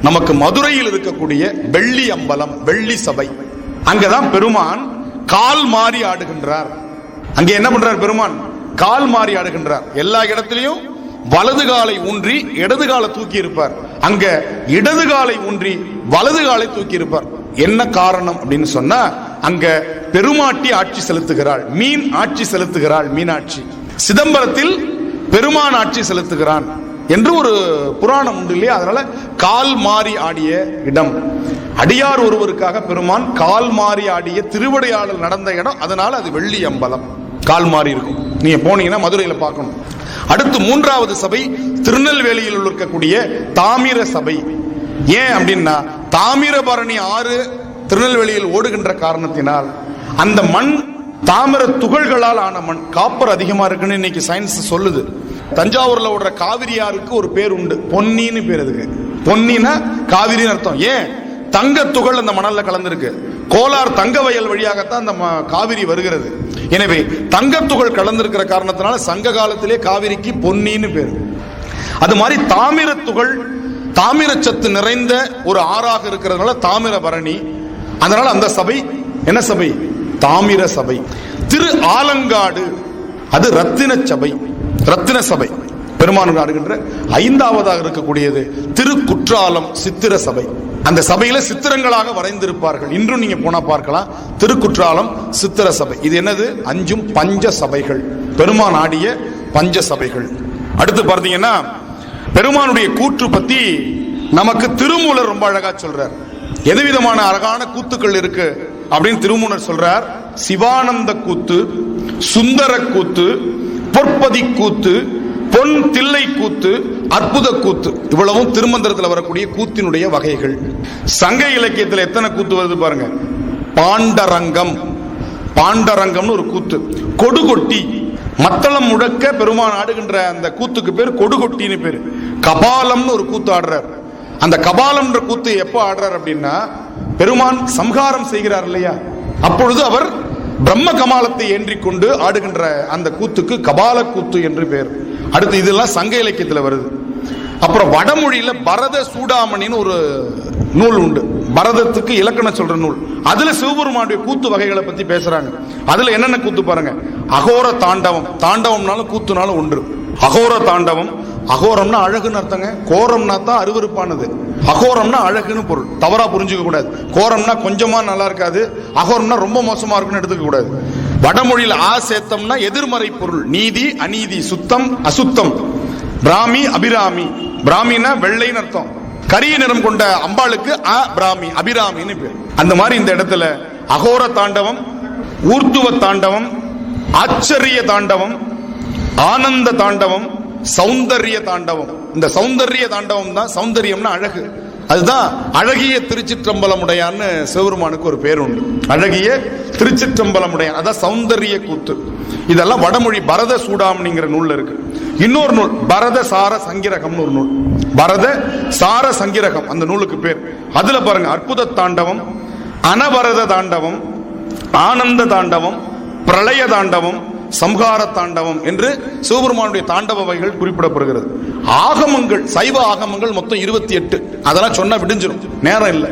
நமக்கு மதுரையில் இருக்கக்கூடிய வெள்ளி அம்பலம், வெள்ளி சபை. அங்கதான் பெருமான் கால் மாறி ஆடுகின்றார். அங்க என்ன பண்றார் பெருமான்? கால் மாறி ஆடுகின்றார். எல்லா இடத்திலையும் வலது காலை ஊன்றி இடது காலை தூக்கி இருப்பார். அங்க இடது காலை ஊன்றி வலது காலை தூக்கி இருப்பார். என்ன காரணம் அப்படின்னு சொன்னா, அங்க பெருமாட்டி ஆட்சி செலுத்துகிறாள், மீன் ஆட்சி செலுத்துகிறாள் மீனாட்சி. சிதம்பரத்தில் பெருமான் ஆட்சி செலுத்துகிறான் என்று ஒரு புராணம் உண்டு இல்லையா? அதனால கால் மாறி ஆடிய இடம். அடியார் ஒருவருக்காக பெருமான் கால் மாறி ஆடிய திருவிடையாடல் நடந்த இடம். அதனால அது வெள்ளி அம்பலம். கால் மாறி இருக்கும். நீங்க போனீங்கன்னா மதுரையில பார்க்கணும். அடுத்து மூன்றாவது சபை திருநெல்வேலியில் இருக்கக்கூடிய தாமிர சபை. ஏன் அப்படின்னா தாமிரபரணி ஆறு திருநெல்வேலியில் ஓடுகின்ற காரணத்தினால் அந்த மண் தாமிர துகள்களால் ஆன மண். காப்பர் அதிகமா இருக்குன்னு இன்னைக்கு சயின்ஸ் சொல்லுது. தஞ்சாவூர்ல ஓடுற காவிரி ஆறுக்கு ஒரு பேர் உண்டு, பொன்னின்னு பேர். அதுக்கு பொன்னினா காவிரின்னு அர்த்தம். ஏன்? தங்க துகள் அந்த மணல்ல கலந்திருக்கு. கோலார் தங்க வயல் வழியாகத்தான் அந்த காவிரி வருகிறது. எனவே தங்கத்துகள் கலந்திருக்கிற காரணத்தினால சங்க காலத்திலே காவிரிக்கு பொன்னின்னு பேர். அது மாதிரி தாமிர துகள், தாமிரச்சத்து நிறைந்த ஒரு ஆறாக இருக்கிறதுனால தாமிரபரணி. அதனால அந்த சபை என்ன சபை? தாமிர சபை. திரு ஆலங்காடு அது ரத்தின சபை, ரத்தின சபை. பெருமான் ஆடுகின்ற ஐந்தாவதாக இருக்கக்கூடியது திரு குற்றாலம் சித்திர சபை. அந்த சபையில சித்திரங்களாக வரைந்திருப்பார்கள். இன்றும் நீங்க போனா பார்க்கலாம். திருக்குற்றாலம் சித்திர சபை. இது என்னது? 5 பஞ்ச சபைகள், பெருமான் ஆடிய பஞ்ச சபைகள். அடுத்து பார்த்தீங்கன்னா பெருமானுடைய கூற்று பத்தி நமக்கு திருமூலர் ரொம்ப அழகா சொல்றார். எதுவிதமான அழகான கூத்துக்கள் இருக்கு அப்படின்னு திருமூலர் சொல்றார். சிவானந்த கூத்து, சுந்தர கூத்து, பொற்பதி கூத்து, பொன் தில்லை கூத்து, அற்புத கூத்து, இவ்வளவும் திருமந்திரத்தில் வரக்கூடிய கூத்தினுடைய வகைகள். சங்க இலக்கியத்தில் எத்தனை கூத்து வருது பாருங்க. பாண்டரங்கம், பாண்டரங்கம்னு ஒரு கூத்து. கொடுகொட்டி, மத்தளம் முழக்க பெருமான் ஆடுகின்ற அந்த கூத்துக்கு பேர் கொடுகொட்டின்னு பேரு. கபாலம்னு ஒரு கூத்து ஆடுறார். அந்த கபாலம்ன்ற கூத்து எப்ப ஆடுறார் அப்படின்னா பெருமான் சம்ஹாரம் செய்கிறார் இல்லையா, அப்பொழுது அவர் பிரம்ம கமாலத்தை ஏற்றிக் கொண்டு ஆடுகின்ற அந்த கூத்துக்கு கபால கூத்து என்று பேர். அடுத்து இதெல்லாம் சங்க இலக்கியத்தில் வருது. அப்புறம் வடமொழியில பரத சூடாமணின்னு ஒரு நூல் உண்டு. பரதத்துக்கு இலக்கணம் சொல்ற நூல். அதுல சிவபெருமானுடைய கூத்து வகைகளை பத்தி பேசுறாங்க. அதுல என்னென்ன கூத்து பாருங்க. அகோர தாண்டவம், தாண்டவம்னாலும் கூத்துனாலும் ஒன்று. அகோர தாண்டவம், அகோரம்னா அழகுன்னு அர்த்தங்க. கோரம்னா தான் அருவருப்பானது, அகோரம்னா அழகுன்னு பொருள். தவறா புரிஞ்சுக்க கூடாது. கோரம்னா கொஞ்சமா நல்லா இருக்காது, அகோரம்னா ரொம்ப மோசமா இருக்குன்னு எடுத்துக்க கூடாது. வடமொழியில் ஆ சேத்தம்னா எதிர்மறை பொருள். நீதி அநீதி, சுத்தம் அசுத்தம், பிராமி அபிராமி. பிராமினா வெள்ளைன்னு அர்த்தம். கரிய நிறம் கொண்ட அம்பாளுக்கு அ பிராமி, அபிராமின்னு பேர். அந்த மாதிரி இந்த இடத்துல அகோர தாண்டவம், ஊர்த்துவ தாண்டவம், ஆச்சரிய தாண்டவம், ஆனந்த தாண்டவம், சௌந்தர்ய தாண்டவம். இந்த சௌந்தர்ய தாண்டவம் தான், சௌந்தரியம்னா அழகு. அதுதான் அழகிய திருச்சிற்றம்பலமுடையான்னு சிவபெருமானுக்கு ஒரு பேர் உண்டு. அழகிய திருச்சிற்றம்பலமுடையான், அதான் சௌந்தர்ய கூத்து. இதெல்லாம் வடமொழி பரத சூடாமணிங்கிற நூல்ல இருக்கு. இன்னொரு நூல் பரத சார சங்கிரகம்னு ஒரு நூல். பரத சார சங்கிரகம் அந்த நூலுக்கு பேர். அதுல பாருங்க, அற்புத தாண்டவம், அனபரத தாண்டவம், ஆனந்த தாண்டவம், பிரளய தாண்டவம், சம்ஹார தாண்டவம் என்று சிவபெருமானுடைய தாண்டவ வகைகள் குறிப்பிடப்படுகிறது. ஆகமங்கள், சைவ ஆகமங்கள் மொத்தம் 28. அதெல்லாம் சொன்னா விடிஞ்சிடும், நேரம் இல்லை.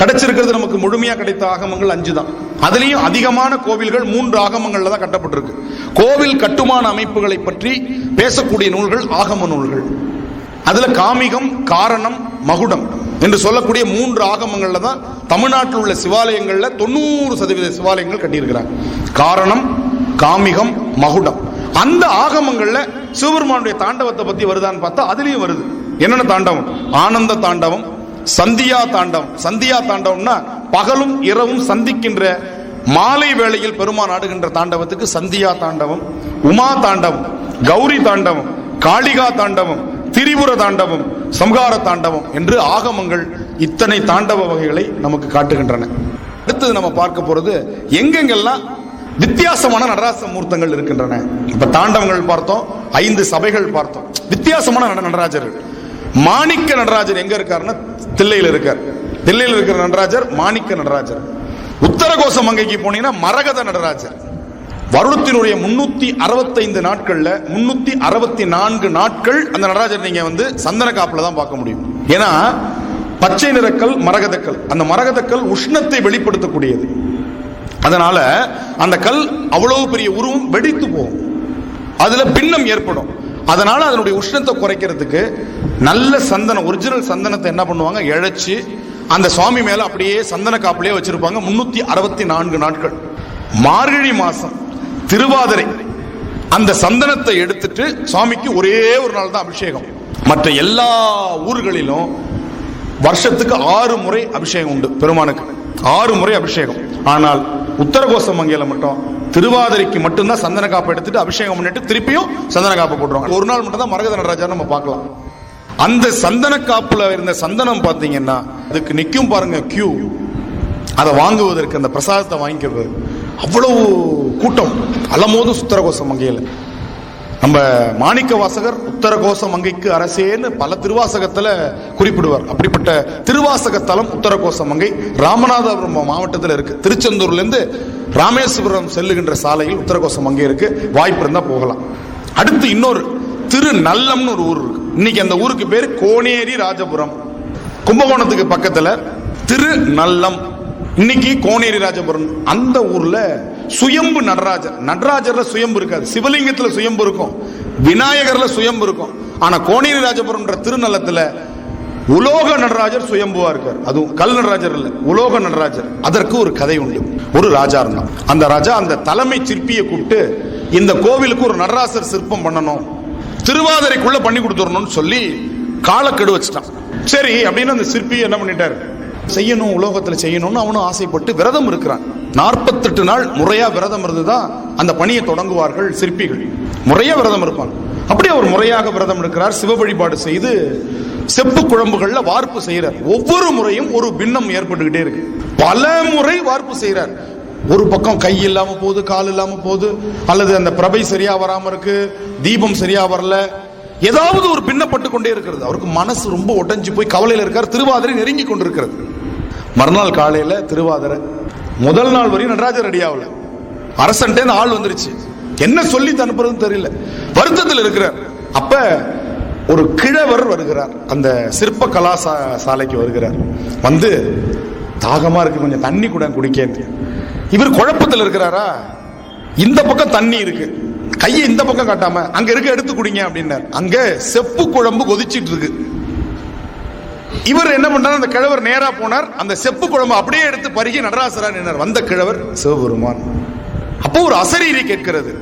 கிடைச்சிருக்கிறது நமக்கு முழுமையா கிடைத்த ஆகமங்கள் 5 தான். அதுலயும் அதிகமான கோவில்கள் 3 ஆகமங்கள்ல தான் கட்டப்பட்டிருக்கு. கோவில் கட்டுமான அமைப்புகளை பற்றி பேசக்கூடிய நூல்கள் ஆகம நூல்கள். அதுல காமிகம், காரணம், மகுடம் என்று சொல்லக்கூடிய 3 ஆகமங்கள்ல தான் தமிழ்நாட்டில் உள்ள சிவாலயங்கள்ல 90% சிவாலயங்கள் கட்டியிருக்கிறாங்க. காரணம், காமிகம், மகுடம். அந்த ஆகமங்கள்ல சிவபெருமானுடைய தாண்டவத்தை பத்தி வருதான்னு பார்த்தா அதுலயும் வருது. என்னென்ன தாண்டவம்? ஆனந்த தாண்டவம், சந்தியா தாண்டவம். சந்தியா தாண்டவம்னா பகலும் இரவும் சந்திக்கின்ற மாலை வேளையில் பெருமான் ஆடுகின்ற தாண்டவத்துக்கு சந்தியா தாண்டவம். உமா தாண்டவம், கௌரி தாண்டவம், காளிகா தாண்டவம், திரிபுர தாண்டவம், சம்ஹார தாண்டவம் என்று ஆகமங்கள் இத்தனை தாண்டவ வகைகளை நமக்கு காட்டுகின்றன. அடுத்தது நம்ம பார்க்க போறது எங்கெங்கெல்லாம் வித்தியாசமான நடராச மூர்த்தங்கள் இருக்கின்றன. இப்ப தாண்டவங்கள் பார்த்தோம், 5 சபைகள் பார்த்தோம், வித்தியாசமான நடராஜர்கள். மாணிக்க நடராஜர் எங்க இருக்காருன்னா தில்லையில் இருக்கார். தில்லையில் இருக்கிற நடராஜர் மாணிக்க நடராஜர். உத்தரகோச மங்கைக்கு போனீங்கன்னா மரகத நடராஜர். வருடத்தினுடைய 365 நாட்கள்ல 364 நாட்கள் அந்த நடராஜர் நீங்க சந்தன காப்புல தான் பார்க்க முடியும். ஏன்னா பச்சை நிறக்கல் மரகதக்கல். அந்த மரகதக்கல் உஷ்ணத்தை வெளிப்படுத்தக்கூடியது. அதனால அந்த கல் அவ்வளவு பெரிய உருவம் வெடித்து போகும், அதுல பின்னம் ஏற்படும். அதனால அதனுடைய உஷ்ணத்தை குறைக்கிறதுக்கு நல்ல சந்தனம், ஒரிஜினல் சந்தனத்தை என்ன பண்ணுவாங்க, இழைச்சி அந்த சுவாமி மேல அப்படியே சந்தன காப்பிலே வச்சிருப்பாங்க 364 நாட்கள். மார்கழி மாசம் திருவாதிரை அந்த சந்தனத்தை எடுத்துட்டு சுவாமிக்கு ஒரே ஒரு நாள் தான் அபிஷேகம். மற்ற எல்லா ஊர்களிலும் வருஷத்துக்கு 6 முறை அபிஷேகம் உண்டு பெருமானுக்கு, 6 முறை அபிஷேகம். ஆனால் உத்தரகோச மங்கையில மட்டும் திருவாதிரைக்கு மட்டும்தான் சந்தன காப்பு எடுத்துட்டு அபிஷேகம் பண்ணிட்டு திருப்பியும் சந்தன காப்பு போட்டுருவாங்க. ஒரு நாள் மட்டும் தான் மரகத நடராஜர் நம்ம பார்க்கலாம். அந்த சந்தன காப்புல இருந்த சந்தனம் பாத்தீங்கன்னா அதுக்கு நிக்கும் பாருங்க கியூ, அதை வாங்குவதற்கு, அந்த பிரசாதத்தை வாங்கிக்கிறது அவ்வளவு கூட்டம். அலமோது உத்தரகோச மங்கையில் நம்ம மாணிக்க வாசகர் உத்தரகோச மங்கைக்கு அரசேன்னு பல திருவாசகத்துல குறிப்பிடுவார். அப்படிப்பட்ட திருவாசக தலம் உத்தரகோச மங்கை ராமநாதபுரம் மாவட்டத்தில் இருக்கு. திருச்செந்தூர்ல இருந்து ராமேஸ்வரம் செல்லுகின்ற சாலையில் உத்தரகோச மங்கை இருக்கு. வாய்ப்பு இருந்தா போகலாம். அடுத்து இன்னொரு திருநல்லம்னு ஒரு ஊர் இருக்கு. இன்னைக்கு அந்த ஊருக்கு பேரு கோனேரி ராஜபுரம். கும்பகோணத்துக்கு பக்கத்துல திருநல்லம், இன்னைக்கு கோனேரி ராஜபுரம். அந்த ஊர்ல சுயம்பு நடராஜர், நடராஜர்ல சுயம்பு இருக்காது, சிவலிங்கத்துல சுயம்பு இருக்கும், விநாயகர்ல சுயம்பு இருக்கும். ஆனா கோனேரி ராஜபுரம் திருநல்லத்துல உலோக நடராஜர் சுயம்புவா இருக்கார். அதுவும் கல் நடராஜர் இல்ல, உலோக நடராஜர். அதற்கு ஒரு கதை உண்டு. ஒரு ராஜா இருந்தான். அந்த ராஜா அந்த தலைமை சிற்பியை கூப்பிட்டு இந்த கோவிலுக்கு ஒரு நடராசர் சிற்பம் பண்ணணும், திருவாதிரைக்குள்ள பண்ணி கொடுத்துடணும்னு சொல்லி காலக்கெடு வச்சுட்டான். சரி அப்படின்னு அந்த சிற்பி என்ன பண்ணிட்டாரு, செய்யணும், உலோகத்துல செய்யணும்னு அவனும் ஆசைப்பட்டு விரதம் இருக்கிறான். 48 நாள் முறையா விரதம் இருந்துதான் அந்த பணியை தொடங்குவார்கள் சிற்பிகள். முறையா விரதம் இருப்பாங்க. அப்படியே அவர் முறையாக விரதம் இருக்கிறார். சிவ வழிபாடு செய்து செப்பு குழம்புகள்ல வார்ப்பு செய்யறார். ஒவ்வொரு முறையும் ஒரு பின்னம் ஏற்பட்டுக்கிட்டே இருக்கு. பல முறை வார்ப்பு செய்யறார். ஒரு பக்கம் கை இல்லாம போகுது, கால் இல்லாம போகுது, அல்லது அந்த பிரபை சரியா வராம இருக்கு, தீபம் சரியா வரல, ஏதாவது ஒரு பின்னப்பட்டு கொண்டே இருக்கிறது. அவருக்கு மனசு ரொம்ப உடைஞ்சு போய் கவலையில் இருக்கார். திருவாதிரை நெருங்கி கொண்டிருக்கிறது. மறுநாள் காலையில திருவாதிரை, முதல் நாள் வரையும் நடராஜர் ரெடி ஆகல. அரசன்ட்டே ஆள் வந்துருச்சு, என்ன சொல்லி அனுப்புறதுன்னு தெரியல, வருத்தத்தில் இருக்கிறார். அப்ப ஒரு கிழவர் வருகிறார், அந்த சிற்ப கலா சாலைக்கு வருகிறார். வந்து தாகமா இருக்கு, கொஞ்சம் தண்ணி கூட குடிக்க. இவர் குழப்பத்தில் இருக்கிறாரா, இந்த பக்கம் தண்ணி இருக்கு, கையை இந்த பக்கம் காட்டாம அங்க இருக்க எடுத்து குடிங்க அப்படின்னார். அங்க செப்பு குழம்பு கொதிச்சிட்டு இருக்கு. இவர் என்ன பண்றாரு, அந்த கிழவர் நேரா போனார், அந்த செப்பு குழம்பு அப்படியே எடுத்து பருகி நடராசரா நின்றார். வந்த கிழவர் சிவபெருமான். அப்போ ஒரு அசரீரி கேட்கிறது,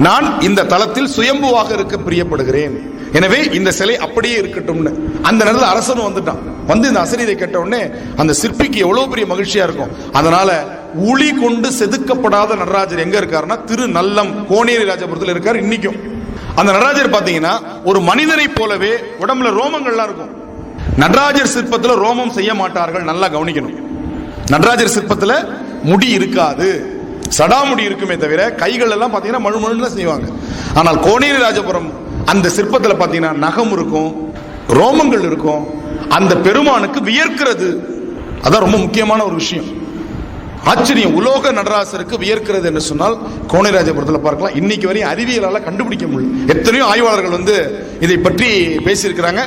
நான் இந்த தலத்தில் சுயம்புவாக இருக்க பிரியப்படுகிறேன், எனவே இந்த சிலை அப்படியே இருக்கட்டும்னு. அந்த நேரத்தில் அரசனும் வந்துட்டான். வந்து இந்த அசரீரை கேட்ட உடனே அந்த சிற்பிக்கு எவ்வளவு பெரிய மகிழ்ச்சியா இருக்கும். அதனால உளி கொண்டு செதுக்கப்படாத நடராஜர் எங்க இருக்காருன்னா திருநல்லம் கோனேரி ராஜபுரத்தில் இருக்காரு இன்னைக்கும். அந்த நடராஜர் பாத்தீங்கன்னா ஒரு மனிதரை போலவே உடம்புல ரோமங்கள்லாம் இருக்கும். நடராஜர் சிற்பத்துல ரோமம் செய்ய மாட்டார்கள், நல்லா கவனிக்கணும். நடராஜர் சிற்பத்துல முடி இருக்காது, சடாமுடி இருக்குமே தவிர கைகள் எல்லாம் பாத்தீங்கன்னா மழுமழுன்னு தான் செய்வாங்க. ஆனால் கோனேரி ராஜபுரம் அந்த சிற்பத்துல பாத்தீங்கன்னா நகம் இருக்கும், ரோமங்கள் இருக்கும். அந்த பெருமானுக்கு வியர்க்கிறது, அதான் ரொம்ப முக்கியமான ஒரு விஷயம். ஆச்சரியம், உலோக நடராசருக்கு வியர்க்கிறது என்று சொன்னால் கோனேரி ராஜபுரத்தில் பார்க்கலாம். இன்னைக்கு வரையும் அறிவியலால கண்டுபிடிக்க முடியும். எத்தனையோ ஆய்வாளர்கள் வந்து இதை பற்றி பேசியிருக்கிறாங்க.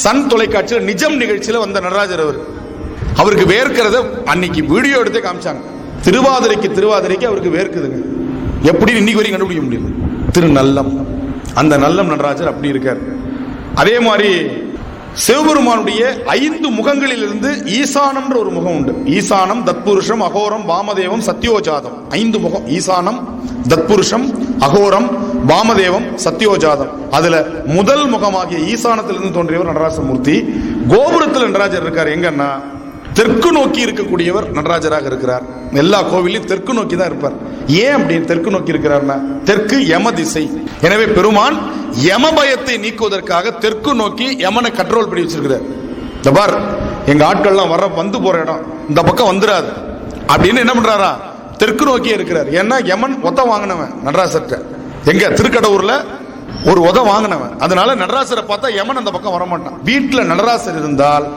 சன் தொலைக்காட்சியில் நிஜம் நிகழ்ச்சியில வந்த நடராஜர் அவருக்கு வேர்க்கிறத அன்னைக்கு வீடியோ எடுத்தே காமிச்சாங்க. திருவாதிரைக்கு அவருக்கு வேர்க்குதுங்க. எப்படி இன்னைக்கு வரைக்கும் கண்டுபிடிக்க முடியல. திருநல்லம், அந்த நல்லம் நடராஜர் அப்படி இருக்கார். அதே மாதிரி சிவபெருமானுடைய 5 முகங்களில் இருந்து ஈசானம் ஒரு முகம் உண்டு. ஈசானம், தத்புருஷம், அகோரம், வாமதேவம், சத்யோஜாதம். 5 முகம். ஈசானம், தத்புருஷம், அகோரம், வாமதேவம், சத்யோஜாதம். அதுல முதல் முகமாகிய ஈசானத்திலிருந்து தோன்றியவர் நடராசமூர்த்தி. கோபுரத்தில் நடராஜர் இருக்கார். எங்கன்னா தெற்கு நோக்கி இருக்கக்கூடியவர் நடராஜராக இருக்கிறார். எல்லா கோவிலையும் தெற்கு நோக்கி தான் இருப்பார். ஏன் அப்படின்னு தெற்கு நோக்கி இருக்கிறார்னா, தெற்கு யம திசை. எனவே பெருமான் யம பயத்தை நீக்குவதற்காக தெற்கு நோக்கி யமனை கண்ட்ரோல் பண்ணி வச்சிருக்கிறார். இந்த பார், எங்க ஆட்கள்லாம் வந்து போற இடம் இந்த பக்கம் வந்துடாது அப்படின்னு என்ன பண்றாரா, தெற்கு நோக்கியே இருக்கிறார். ஏன்னா யமன் ஒத்த வாங்கினவன் நடராசர்கிட்ட, எங்க திருக்கடவுர்ல ஒரு உத வாங்கினவன். அதனால நடராசரை பார்த்தா யமன் அந்த பக்கம் வரமாட்டான். வீட்டுல நடராசர் இருந்தால்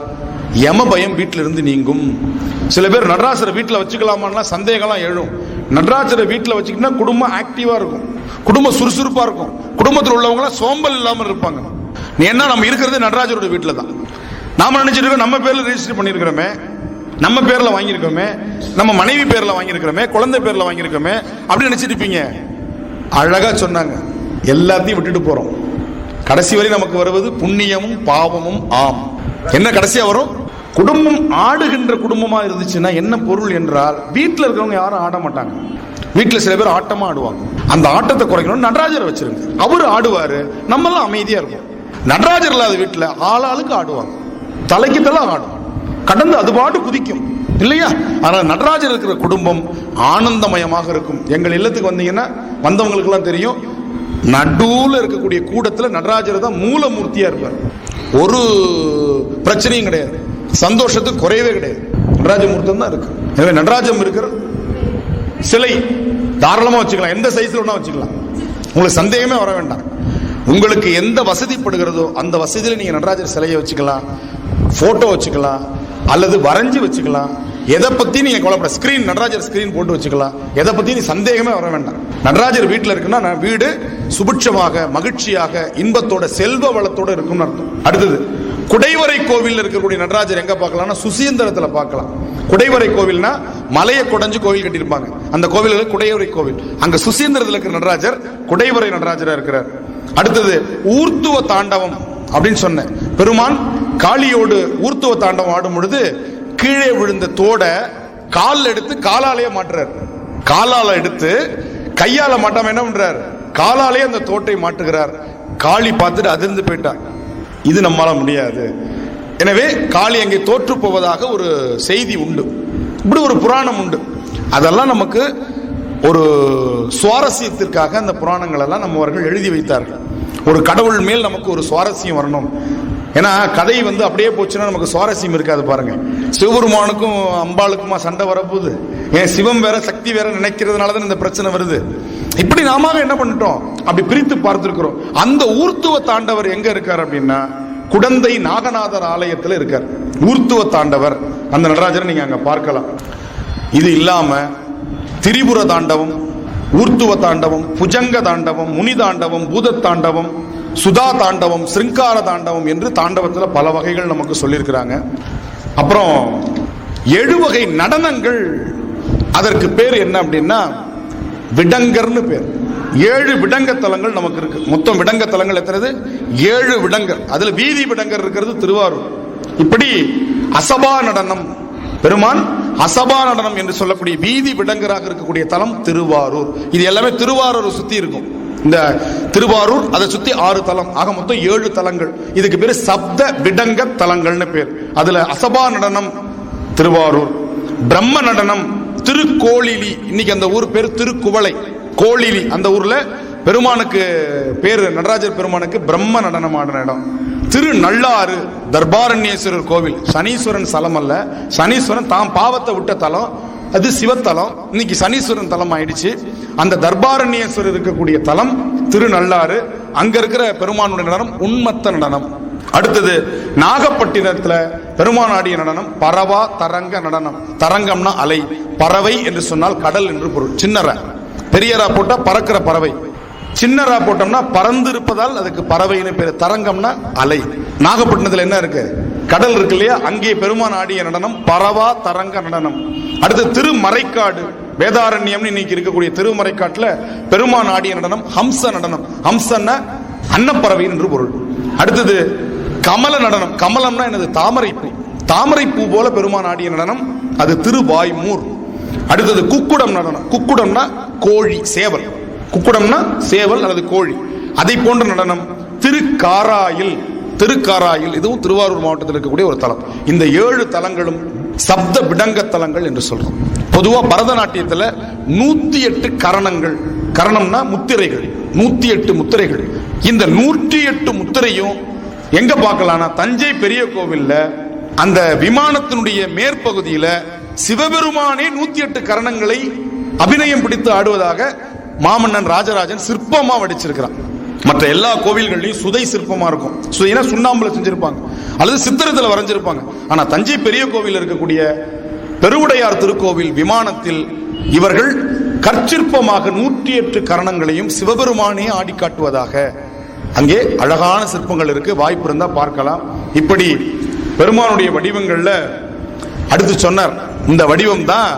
யம பயம் வீட்டில இருந்து நீங்கும். சில பேர் நடராசரை வீட்டில் வச்சுக்கலாமா சந்தேகம்லாம் எழும். நடராசரை வீட்டில் வச்சுக்கிட்டா குடும்பம் ஆக்டிவா இருக்கும், குடும்பம் சுறுசுறுப்பா இருக்கும், குடும்பத்தில் உள்ளவங்க சோம்பல் இல்லாமல் இருப்பாங்க. ஏன்னா நம்ம இருக்கிறது நடராஜரோட வீட்டில் தான். நாம நினைச்சிருக்கோம் நம்ம பேர்ல ரெஜிஸ்டர் பண்ணிருக்கிறோமே, நம்ம பேர்ல வாங்கியிருக்கோமே, நம்ம மனைவி பேர்ல வாங்கியிருக்கிறோமே, குழந்தை பேர்ல வாங்கியிருக்கோமே அப்படி நினைச்சிருப்பீங்க. அழகா சொன்னாங்க, எல்லாத்தையும் விட்டுட்டு போறோம். கடைசி வரை நமக்கு வருவது புண்ணியமும் பாவமும் ஆம். என்ன கடைசியா வரும்? குடும்பம் ஆடுகின்ற குடும்பமா இருந்துச்சுன்னா என்ன பொருள் என்றால், வீட்டில் இருக்கிறவங்க யாரும் ஆட மாட்டாங்க. வீட்டில் சில பேர் ஆட்டமா ஆடுவாங்க. அந்த ஆட்டத்தை குறைக்கணும், நடராஜரை வச்சிருங்க. அவரு ஆடுவாரு, நம்ம எல்லாம் அமைதியா இருக்கும். நடராஜர் இல்லாத வீட்டில் ஆளாளுக்கு ஆடுவாங்க, தலைக்கு தலை ஆடும், கடந்து அது பாட்டு குதிக்கும். இல்லையா? அதனால நடராஜர் இருக்கிற குடும்பம் ஆனந்தமயமாக இருக்கும். எங்கள் இல்லத்துக்கு வந்தீங்கன்னா வந்தவங்களுக்கு எல்லாம் தெரியும், நடுவில் இருக்கக்கூடிய கூடத்தில் நடராஜர் தான் மூலமூர்த்தியா இருப்பார். ஒரு பிரச்சனையும் கிடையாது, சந்தோஷத்துக்கு குறையவே கிடையாது. நடராஜ மூர்த்தம் தான் இருக்கு. எனவே நடராஜம் இருக்கிற சிலை தாராளமா வச்சுக்கலாம், எந்த சைஸ்ல வேணா வச்சுக்கலாம், உங்களுக்கு சந்தேகமே வர வேண்டாம். உங்களுக்கு எந்த வசதிப்படுகிறதோ அந்த வசதியில் நீங்க நடராஜர் சிலையை வச்சுக்கலாம், போட்டோ வச்சுக்கலாம், அல்லது வரைஞ்சி வச்சுக்கலாம். எதை பத்தி நீங்க கவலைப்பட, ஸ்கிரீன் நடராஜர் ஸ்கிரீன் போட்டு வச்சுக்கலாம். எதை பத்தி நீ சந்தேகமே வர வேண்டாம். நடராஜர் வீட்டில் இருக்குன்னா வீடு சுபிட்சமாக, மகிழ்ச்சியாக, இன்பத்தோட, செல்வ வளத்தோட இருக்கும்னு அர்த்தம். அடுத்தது குடைவரை கோவில் இருக்கக்கூடிய நடராஜர் எங்க பார்க்கலாம்னா சுசீந்திரத்தில் பார்க்கலாம். குடைவரை கோவில்னா மலையை குடைஞ்சு கோவில் கட்டியிருப்பாங்க, அந்த கோவில் குடைவரை கோவில். அங்க சுசீந்திரத்தில் இருக்கிற நடராஜர் குடைவரை நடராஜரா இருக்கிறார். அடுத்தது ஊர்த்துவ தாண்டவம் அப்படின்னு சொன்னேன். பெருமான் காளியோடு ஊர்த்துவ தாண்டவம் ஆடும் பொழுது கீழே விழுந்த தோட கால் எடுத்து காலாலேயே மாட்டுறார். காலால எடுத்து கையால மாட்டாம என்ன பண்றார், காலாலே அந்த தோட்டை மாட்டுகிறார். காளி பார்த்துட்டு அதிர்ந்து போயிட்டார், இது நம்மால முடியாது. எனவே காளி அங்கே தோற்று போவதாக ஒரு செய்தி உண்டு, இப்படி ஒரு புராணம் உண்டு. அதெல்லாம் நமக்கு ஒரு சுவாரஸ்யத்திற்காக அந்த புராணங்கள் எல்லாம் நம்மவர்கள் எழுதி வைத்தார்கள். ஒரு கடவுள் மேல் நமக்கு ஒரு சுவாரஸ்யம் வரணும். ஏன்னா கதை அப்படியே போச்சுன்னா நமக்கு சுவாரஸ்யம் இருக்காது. பாருங்க, சிவபெருமானுக்கும் அம்பாளுக்குமா சண்டை வரப்போகுது, ஏன் சிவம் வேற சக்தி வேற நினைக்கிறதுனால தான் இந்த பிரச்சனை வருது. இப்படி நாம என்ன பண்ணிட்டோம், அப்படி பிரித்து பார்த்திருக்கிறோம். அந்த ஊர்த்துவ தாண்டவர் எங்க இருக்கார் அப்படின்னா குடந்தை நாகநாதர் ஆலயத்தில் இருக்கார். ஊர்த்துவ தாண்டவர் அந்த நடராஜரை நீங்க அங்க பார்க்கலாம். இது இல்லாம திரிபுர தாண்டவம், ஊர்த்துவ தாண்டவம், புஜங்க தாண்டவம், முனி தாண்டவம், பூத தாண்டவம், சுதா தாண்டவம், சிருங்கார தாண்டவம் என்று தாண்டவத்தில் பல வகைகள் நமக்கு சொல்லியிருக்கிறாங்க. அப்புறம் 7 வகை நடனங்கள், அதற்கு பேர் என்ன அப்படின்னா விடங்கர்னு பேர். 7 விடங்க தலங்கள் நமக்கு இருக்கு. மொத்தம் விடங்க தலங்கள் எத்தனை? 7 விடங்கர். அதுல வீதி விடங்கர் இருக்கிறது திருவாரூர். இப்படி அசபா நடனம், பெருமான் அசபா நடனம் என்று சொல்லக்கூடிய வீதி விடங்கராக இருக்கக்கூடிய தலம் திருவாரூர். இது எல்லாமே திருவாரூர் சுத்தி இருக்கும். இந்த திருவாரூர் அதை சுத்தி 6 தலம், ஆக மொத்தம் 7 தலங்கள். இதுக்கு பேரு சப்த விடங்க தலங்கள்னு பேர். அதுல அசபா நடனம் திருவாரூர், பிரம்ம நடனம் திருக்கோளிலி, இன்னைக்கு அந்த ஊர் பேர் திருக்குவளை, கோளிலி. அந்த ஊர்ல பெருமானுக்கு பேரு, நடராஜர் பெருமானுக்கு பிரம்ம நடனம் ஆடின இடம். திருநள்ளாறு தர்பாரண்யேஸ்வரர் கோவில், சனீஸ்வரன் ஸ்தலம் அல்ல, சனீஸ்வரன் தாம் பாவத்தை விட்ட தலம், அது சிவத்தலம். இன்னைக்கு சனீஸ்வரன் தலம் ஆயிடுச்சு. அந்த தர்பாரண்யேஸ்வரர் இருக்கக்கூடிய தலம் திருநள்ளாறு. அங்க இருக்கிற பெருமானுடைய நடனம் உண்மத்த நடனம். அடுத்தது நாகப்பட்டினத்துல பெருமான் ஆடிய நடனம் பரவா தரங்க நடனம். தரங்கம்னா அலை, பறவை என்று சொன்னால் கடல் என்று பொருள். சின்னரா, பெரியரா போட்டா பறக்கிற பறவை, சின்னரா போட்டோம்னா பறந்து இருப்பதால் அதுக்கு பறவைன்னு பேரு. தரங்கம்னா அலை. நாகப்பட்டினத்துல என்ன இருக்கு, கடல் இருக்கு இல்லையா, அங்கே பெருமான் ஆடிய நடனம் பரவா தரங்க நடனம். அடுத்து திருமறைக்காடு, வேதாரண்யம் இன்னைக்கு இருக்கக்கூடிய திருமறைக்காட்டுல பெருமான் ஆடிய நடனம் ஹம்ச நடனம். ஹம்சன்னா அன்னப்பறவை என்று பொருள். அடுத்தது கமல நடனம். கமலம்னா என்னது, தாமரைப்பூ. தாமரைப்பூ போல பெருமான் ஆடிய நடனம் அது திருவாய்மூர். அடுத்தது குக்குடம் நடனம். குக்குடம்னா கோழி, சேவல். குக்குடம்னா சேவல் அல்லது கோழி. அதை போன்ற நடனம் திருக்காராயில். திருக்காராயில் இதுவும் திருவாரூர் மாவட்டத்தில் இருக்கக்கூடிய ஒரு தலம். இந்த 7 தலங்களும் சப்த விடங்க தலங்கள் என்று சொல்றோம். பொதுவா பரதநாட்டியத்தில் 108 கரணங்கள். கரணம்னா முத்திரைகள், 108 முத்திரைகள். இந்த 108 முத்திரையும் எங்க பார்க்கலாம்னா தஞ்சை பெரிய கோவில்ல அந்த விமானத்தினுடைய மேற்பகுதியில சிவபெருமானே 108 கரணங்களை அபிநயம் பிடித்து ஆடுவதாக மாமன்னன் ராஜராஜன் சிற்பமா வடிச்சிருக்கிறான். மற்ற எல்லா கோவில்கள்லையும் சுதை சிற்பமா இருக்கும். சுதைனா சுண்ணாம்புல செஞ்சிருப்பாங்க அல்லது சித்திரத்தில் வரைஞ்சிருப்பாங்க. ஆனா தஞ்சை பெரிய கோவில் இருக்கக்கூடிய பெருவுடையார் திருக்கோவில் விமானத்தில் இவர்கள் கற்சிற்பமாக 108 கரணங்களையும் சிவபெருமானே ஆடி காட்டுவதாக அங்கே அழகான சிற்பங்கள் இருக்கு. வாய்ப்பு இருந்தா பார்க்கலாம். இப்படி பெருமானுடைய வடிவங்கள்ல அடுத்து சொன்னார், இந்த வடிவம் தான்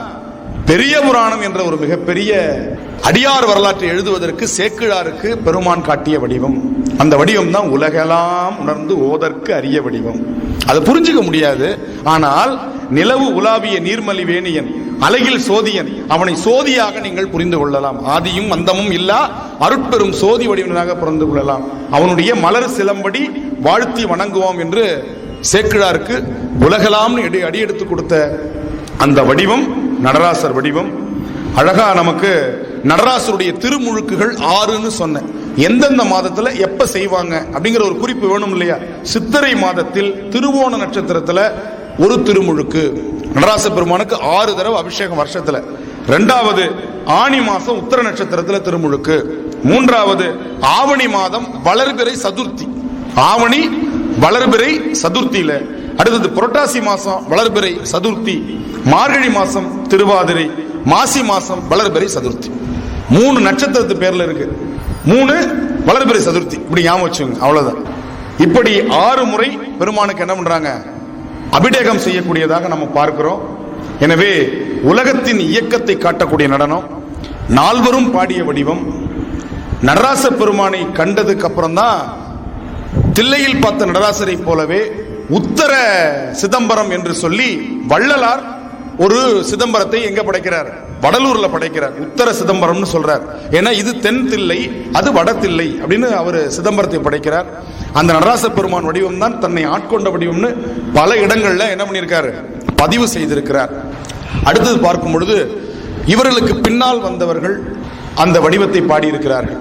பெரிய புராணம் என்ற ஒரு மிகப்பெரிய அடியார் வரலாற்றை எழுதுவதற்கு சேக்கிழாருக்கு பெருமான் காட்டிய வடிவம். அந்த வடிவம் தான் உலகெல்லாம் உணர்ந்து ஓதற்கு அரிய வடிவம். அதை புரிஞ்சுக்க முடியாது. ஆனால் நிலவு உலாவிய நீர்மலி வேணியன், அழகில் சோதியன், அவனை சோதியாக நீங்கள் புரிந்து கொள்ளலாம். ஆதியும் அந்தமும் இல்லா அருட்பெரும் சோதி வடிவனாக புரிந்து கொள்ளலாம். அவனுடைய மலர் சிலம்படி வாழ்த்தி வணங்குவோம் என்று சேக்கிழாருக்கு உலகெல்லாம் அடியெடுத்து கொடுத்த அந்த வடிவம் நடராசர் வடிவம். அழகா நமக்கு நடராசருடைய திருமுழுக்குகள் 6ன்னு சொன்னேன். எந்தெந்த மாதத்துல எப்ப செய்வாங்க அப்படிங்கிற ஒரு குறிப்பு வேணும் இல்லையா? சித்திரை மாதத்தில் திருவோண நட்சத்திரத்துல ஒரு திருமுழுக்கு நடராச பெருமானுக்கு 6 தடவை அபிஷேகம் வருஷத்துல. 2வது ஆனி மாசம் உத்தர நட்சத்திரத்துல திருமுழுக்கு. 3வது ஆவணி மாதம் வளர்பிறை சதுர்த்தி, ஆவணி வளர்பிறை சதுர்த்தியில. அடுத்தது புரட்டாசி மாசம் வளர்பிறை சதுர்த்தி, மார்கழி மாசம் திருவாதிரை, மாசி மாசம் வளர்பிறை சதுர்த்தி. 3 நட்சத்திரத்து பேர்ல இருக்கு. 3 வளர்பிறை சதுர்த்தி, இப்படி ஞாபகம் வச்சுங்க, அவ்வளவுதான். இப்படி 6 முறை பெருமானுக்கு என்ன பண்றாங்க? அபிஷேகம் செய்யக்கூடியதாக நம்ம பார்க்கிறோம். எனவே உலகத்தின் இயக்கத்தை காட்டக்கூடிய நடனம், 4வரும் பாடிய வடிவம். நடராச பெருமானை கண்டதுக்கு அப்புறம் தான் தில்லையில் பார்த்த நடராசரை போலவே உத்தர சிதம்பரம் என்று சொல்லி வள்ளலார் ஒரு சிதம்பரத்தை எங்க படைக்கிறார்? வடலூர்ல படைக்கிறார். உத்தர சிதம்பரம்னு சொல்றார். ஏன்னா இது தென் தில்லை, அது வட தில்லை அப்படின்னு அவர் சிதம்பரத்தை படைக்கிறார். அந்த நடராச பெருமான் வடிவம் தான் தன்னை ஆட்கொண்ட வடிவம்னு பல இடங்கள்ல என்ன பண்ணியிருக்காரு? பதிவு செய்திருக்கிறார். அடுத்தது பார்க்கும் பொழுது இவர்களுக்கு பின்னால் வந்தவர்கள் அந்த வடிவத்தை பாடியிருக்கிறார்கள்.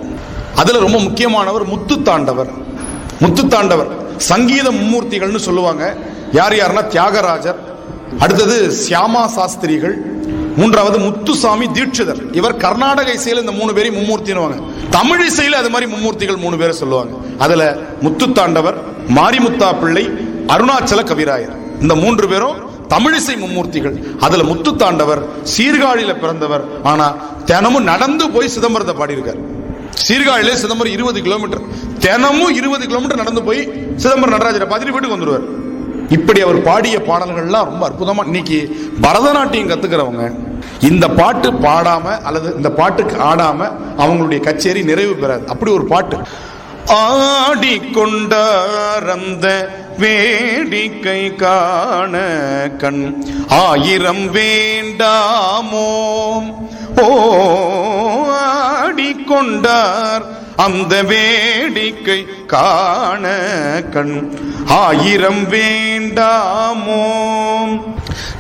அதுல ரொம்ப முக்கியமானவர் முத்துத்தாண்டவர். முத்துத்தாண்டவர் சங்கீத மும்மூர்த்திகள்னு சொல்லுவாங்க. யார் யாருன்னா தியாகராஜர், அடுத்தது சியாமா சாஸ்திரிகள், 3வது முத்துசாமி தீட்சிதர். இவர் கர்நாடக இசையில இந்த 3 பேரையும் மும்மூர்த்தினுவாங்க. தமிழ் இசையில அது மாதிரி மும்மூர்த்திகள் 3 பேரை சொல்லுவாங்க. அதுல முத்துத்தாண்டவர், மாரிமுத்தா பிள்ளை, அருணாச்சல கவிராயர், இந்த 3 பேரும் தமிழிசை மும்மூர்த்திகள். அதுல முத்துத்தாண்டவர் சீர்காழியில பிறந்தவர். ஆனா தினமும் நடந்து போய் சிதம்பரத்தை பாடியிருக்கார். சீர்காழியில சிதம்பரம் 20 கிலோமீட்டர், தினமும் 20 கிலோமீட்டர் நடந்து போய் சிதம்பரம் நடராஜரை பார்த்துட்டு வீட்டுக்கு வந்துடுவார். இப்படி அவர் பாடிய பாடல்கள்லாம் ரொம்ப அற்புதமா. இன்னைக்கு பரதநாட்டியம் கத்துக்கிறவங்க இந்த பாட்டு பாடாம அல்லது இந்த பாட்டுக்கு ஆடாம அவங்களுடைய கச்சேரி நிறைவு பெறாது. அப்படி ஒரு பாட்டு. ஆடிக்கொண்டார் அந்த வேடிக்கை காண கண் 1000 வேண்டாமோ. ஓ ஆடிக்கொண்டார் அந்த வேடிக்கை காண கண் 1000 வேண்டாமோ.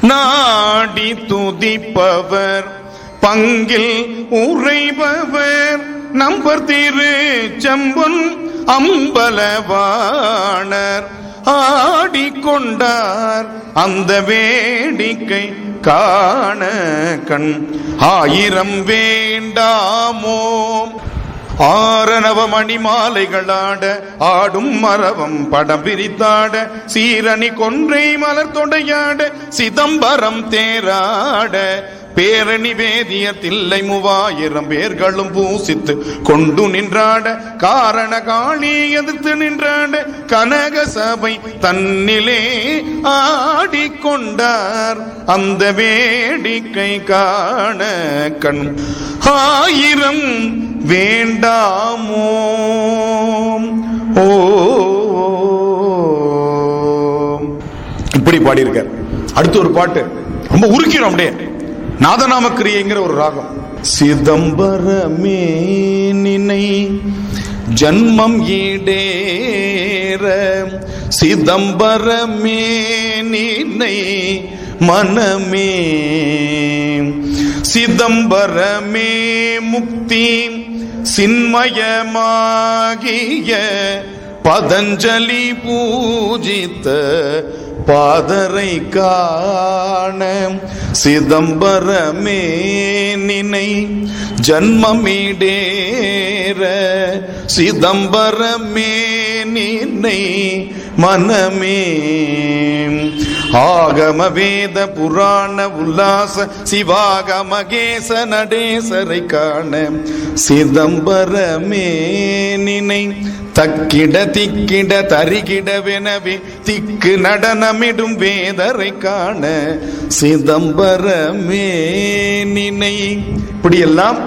நாடி துதிப்பவர் பங்கில் உறைபவர் நம்பர் திரு செம்பொன் அம்பலவாணர். ஆடிக்கொண்டார் அந்த வேடிக்கை காண கண் 1000 வேண்டாமோ. ஆரணவ மணி மாலைகளாட ஆடும் மரவம் படம் பிரித்தாட சீரணி கொன்றை மலர் தொடையாட சிதம்பரம் தேராட பேரணி வேதிய தில்லை 3000 பேர்களும் பூசித்து கொண்டு நின்றாட காரண காளி எதிர்த்து நின்றாட கனக சபை தன்னிலே ஆடிக்கொண்டார் அந்த வேடிக்கை காண கண் 1000 வேண்டாமோ. ஓ இப்படி பாடியிருக்கார். அடுத்து ஒரு பாட்டு ரொம்ப உருக்கிறோம். அப்படியே நாதநாம கிரியைங்கிற ஒரு ராகம். சிதம்பரமே நினை ஜன்மம் ஈடேற சிதம்பரமே நினை மனமே சிதம்பரமே முக்தி சின்மயமாகிய பதஞ்சலி பூஜித்த பாதரை காண சிதம்பரமே நினை ஜன்மமிடேற சிதம்பரமே நினை மனமே ஆகம வேத புராண உல்லாச சிவாகமகேச நடேசரை காண சிதம்பரமே நினை தக்கிட திக்கிட தரிகிடவெனவே திக்கு நடனமிடும் வேதரை காண சிதம்பரமே நினை. இப்படியெல்லாம்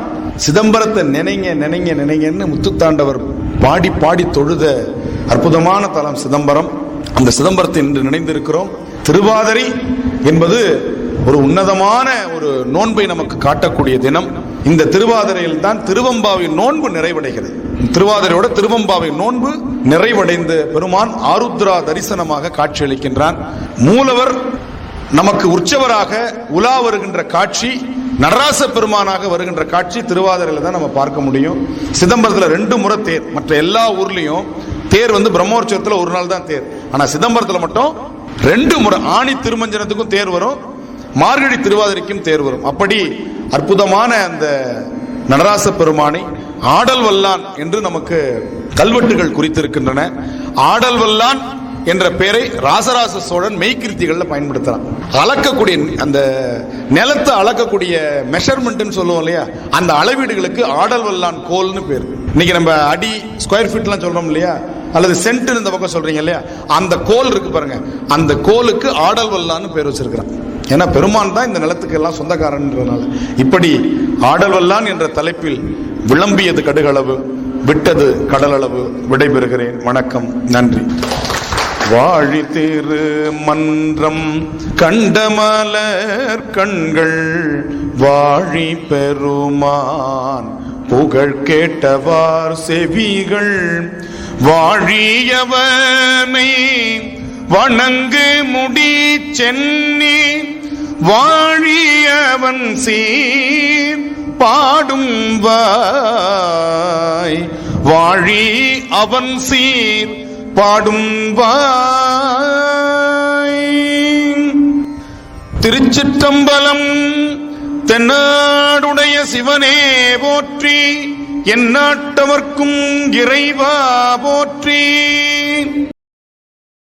சிதம்பரத்தை நினைங்க நினைங்க நினைங்கன்னு முத்துத்தாண்டவர் பாடி பாடி தொழுத அற்புதமான தலம் சிதம்பரம். அந்த சிதம்பரத்தை இன்று நினைந்திருக்கிறோம். திருவாதிரை என்பது ஒரு உன்னதமான ஒரு நோன்பை நமக்கு காட்டக்கூடிய தினம். இந்த திருவாதிரையில் தான் திருவம்பாவின் நோன்பு நிறைவடைகிறது. திருவாதிரையோட திருவம்பாவை நோன்பு நிறைவடைந்து பெருமான் ஆருத்ரா தரிசனமாக காட்சியளிக்கின்றான். மூலவர் நமக்கு உற்சவராக உலா வருகின்ற காட்சி, நடராச பெருமானாக வருகின்ற காட்சி திருவாதிரையில தான் நம்ம பார்க்க முடியும். சிதம்பரத்துல 2 முறை தேர். மற்ற எல்லா ஊர்லயும் தேர் பிரம்மோற்சவத்துல ஒரு நாள் தான் தேர். ஆனா சிதம்பரத்துல மட்டும் 2 முறை. ஆணி திருமஞ்சனத்துக்கும் தேர் வரும், மார்கழி திருவாதிரைக்கும் தேர் வரும். அப்படி அற்புதமான அந்த நடராச பெருமானை ஆடல் வல்லான் என்று நமக்கு கல்வெட்டுகள் குறித்திருக்கின்றன. ஆடல் வல்லான் என்ற பெயரை ராசராச சோழன் மெய்கிருத்திகள்ல பயன்படுத்துறான். அளக்கக்கூடிய அந்த நிலத்தை அளக்கக்கூடிய மெஷர்மெண்ட் சொல்லுவோம் இல்லையா, அந்த அளவீடுகளுக்கு ஆடல் வல்லான் கோல்னு பேர். இன்னைக்கு நம்ம அடி, ஸ்கொயர் ஃபீட்லாம் சொல்றோம் இல்லையா, அல்லது சென்ட் இந்த பக்கம் சொல்றீங்க இல்லையா, அந்த கோல் இருக்கு பாருங்க, அந்த கோலுக்கு ஆடல் வல்லான்னு பேர் வச்சிருக்கிறான். ஏன்னா பெருமான் தான் இந்த நிலத்துக்கு எல்லாம் சொந்தக்காரன்றதுனால. இப்படி ஆடல் வல்லான் என்ற தலைப்பில் விளம்பியது கடுகளவு, விட்டது கடலளவு. விடைபெறுகிறேன். வணக்கம், நன்றி. வாழி திரு மன்றம் கண்டமலர் கண்கள் வாழி பெருமான் புகழ் கேட்டவார் செவிகள் வாழியவனை வணங்கு முடி சென்னி வாழியவன் சீர் பாடும் வாய் வாழி அவன் சீர் பாடும் வாய். திருச்சிற்றம்பலம். தென்னாடுடைய சிவனே போற்றி, எந்நாட்டவர்க்கும் இறைவா போற்றி.